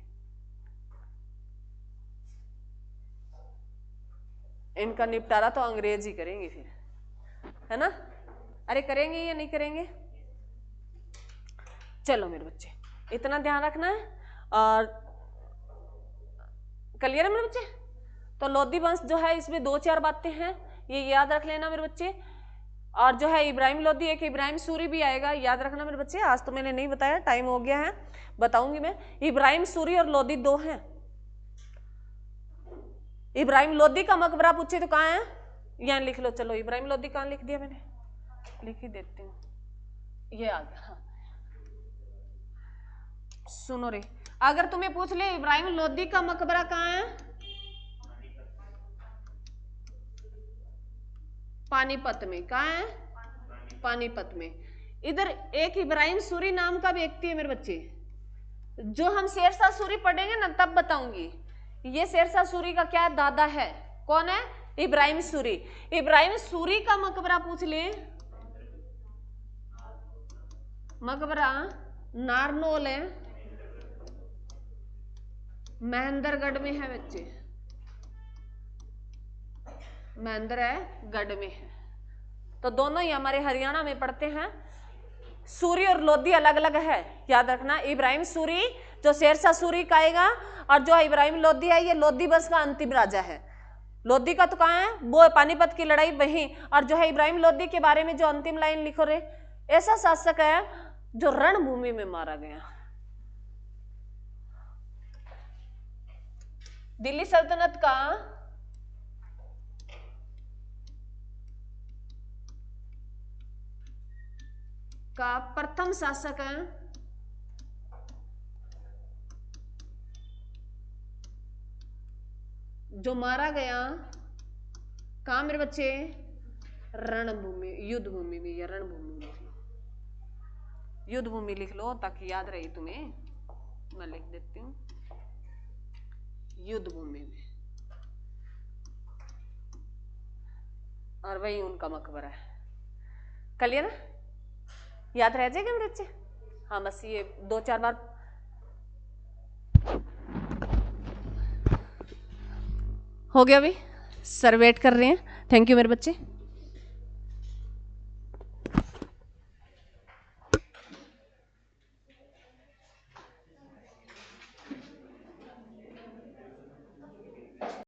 इनका निपटारा तो अंग्रेज ही करेंगे फिर, है ना? अरे करेंगे या नहीं करेंगे? चलो मेरे बच्चे, इतना ध्यान रखना है। और क्लियर है मेरे बच्चे? तो लोधी वंश जो है इसमें 2-4 बातें हैं, ये याद रख लेना मेरे बच्चे। और जो है इब्राहिम लोधी, एक इब्राहिम सूरी भी आएगा, याद रखना मेरे बच्चे। आज तो मैंने नहीं बताया, टाइम हो गया है, बताऊंगी मैं। इब्राहिम सूरी और लोधी 2 हैं, इब्राहिम लोदी का मकबरा पूछे तो कहाँ है, यहाँ लिख लो। चलो इब्राहिम लोदी कहाँ लिख दिया मैंने, लिख ही देती हूँ, ये आ गया। हाँ सुनो रे, अगर तुम्हें पूछ ले इब्राहिम लोदी का मकबरा कहाँ है, पानीपत में। कहाँ है, पानीपत में। इधर एक इब्राहिम सूरी नाम का व्यक्ति है मेरे बच्चे, जो हम शेरशाह सूरी पढ़ेंगे ना तब बताऊंगी। ये शेरशाह सूरी का क्या दादा है, कौन है, इब्राहिम सूरी। इब्राहिम सूरी का मकबरा पूछ ले, मकबरा नारनौल है, महेंद्रगढ़ में है बच्चे, महेंद्रगढ़ में है। तो दोनों ही हमारे हरियाणा में पड़ते हैं। सूरी और लोदी अलग अलग है, याद रखना। इब्राहिम सूरी जो शेरशाह सूरी का आएगा, और जो इब्राहिम लोदी है ये लोदी वंश का अंतिम राजा है। लोदी का तो कहाँ है, वो पानीपत की लड़ाई वही। और जो है इब्राहिम लोदी के बारे में जो अंतिम लाइन लिखो रे, ऐसा शासक है जो रणभूमि में मारा गया। दिल्ली सल्तनत का प्रथम शासक है जो मारा गया कहाँ मेरे बच्चे, रणभूमि, युद्ध भूमि में, या रणभूमि लिख लो, युद्ध भूमि लिख लो ताकि याद रहे तुम्हें। मैं लिख देती हूँ युद्ध भूमि में, और वही उनका मकबरा है। क्लियर ना, याद रह जाएगा मेरे बच्चे। हाँ बस ये 2-4 बार हो गया। अभी सर वेट कर रहे हैं। थैंक यू मेरे बच्चे।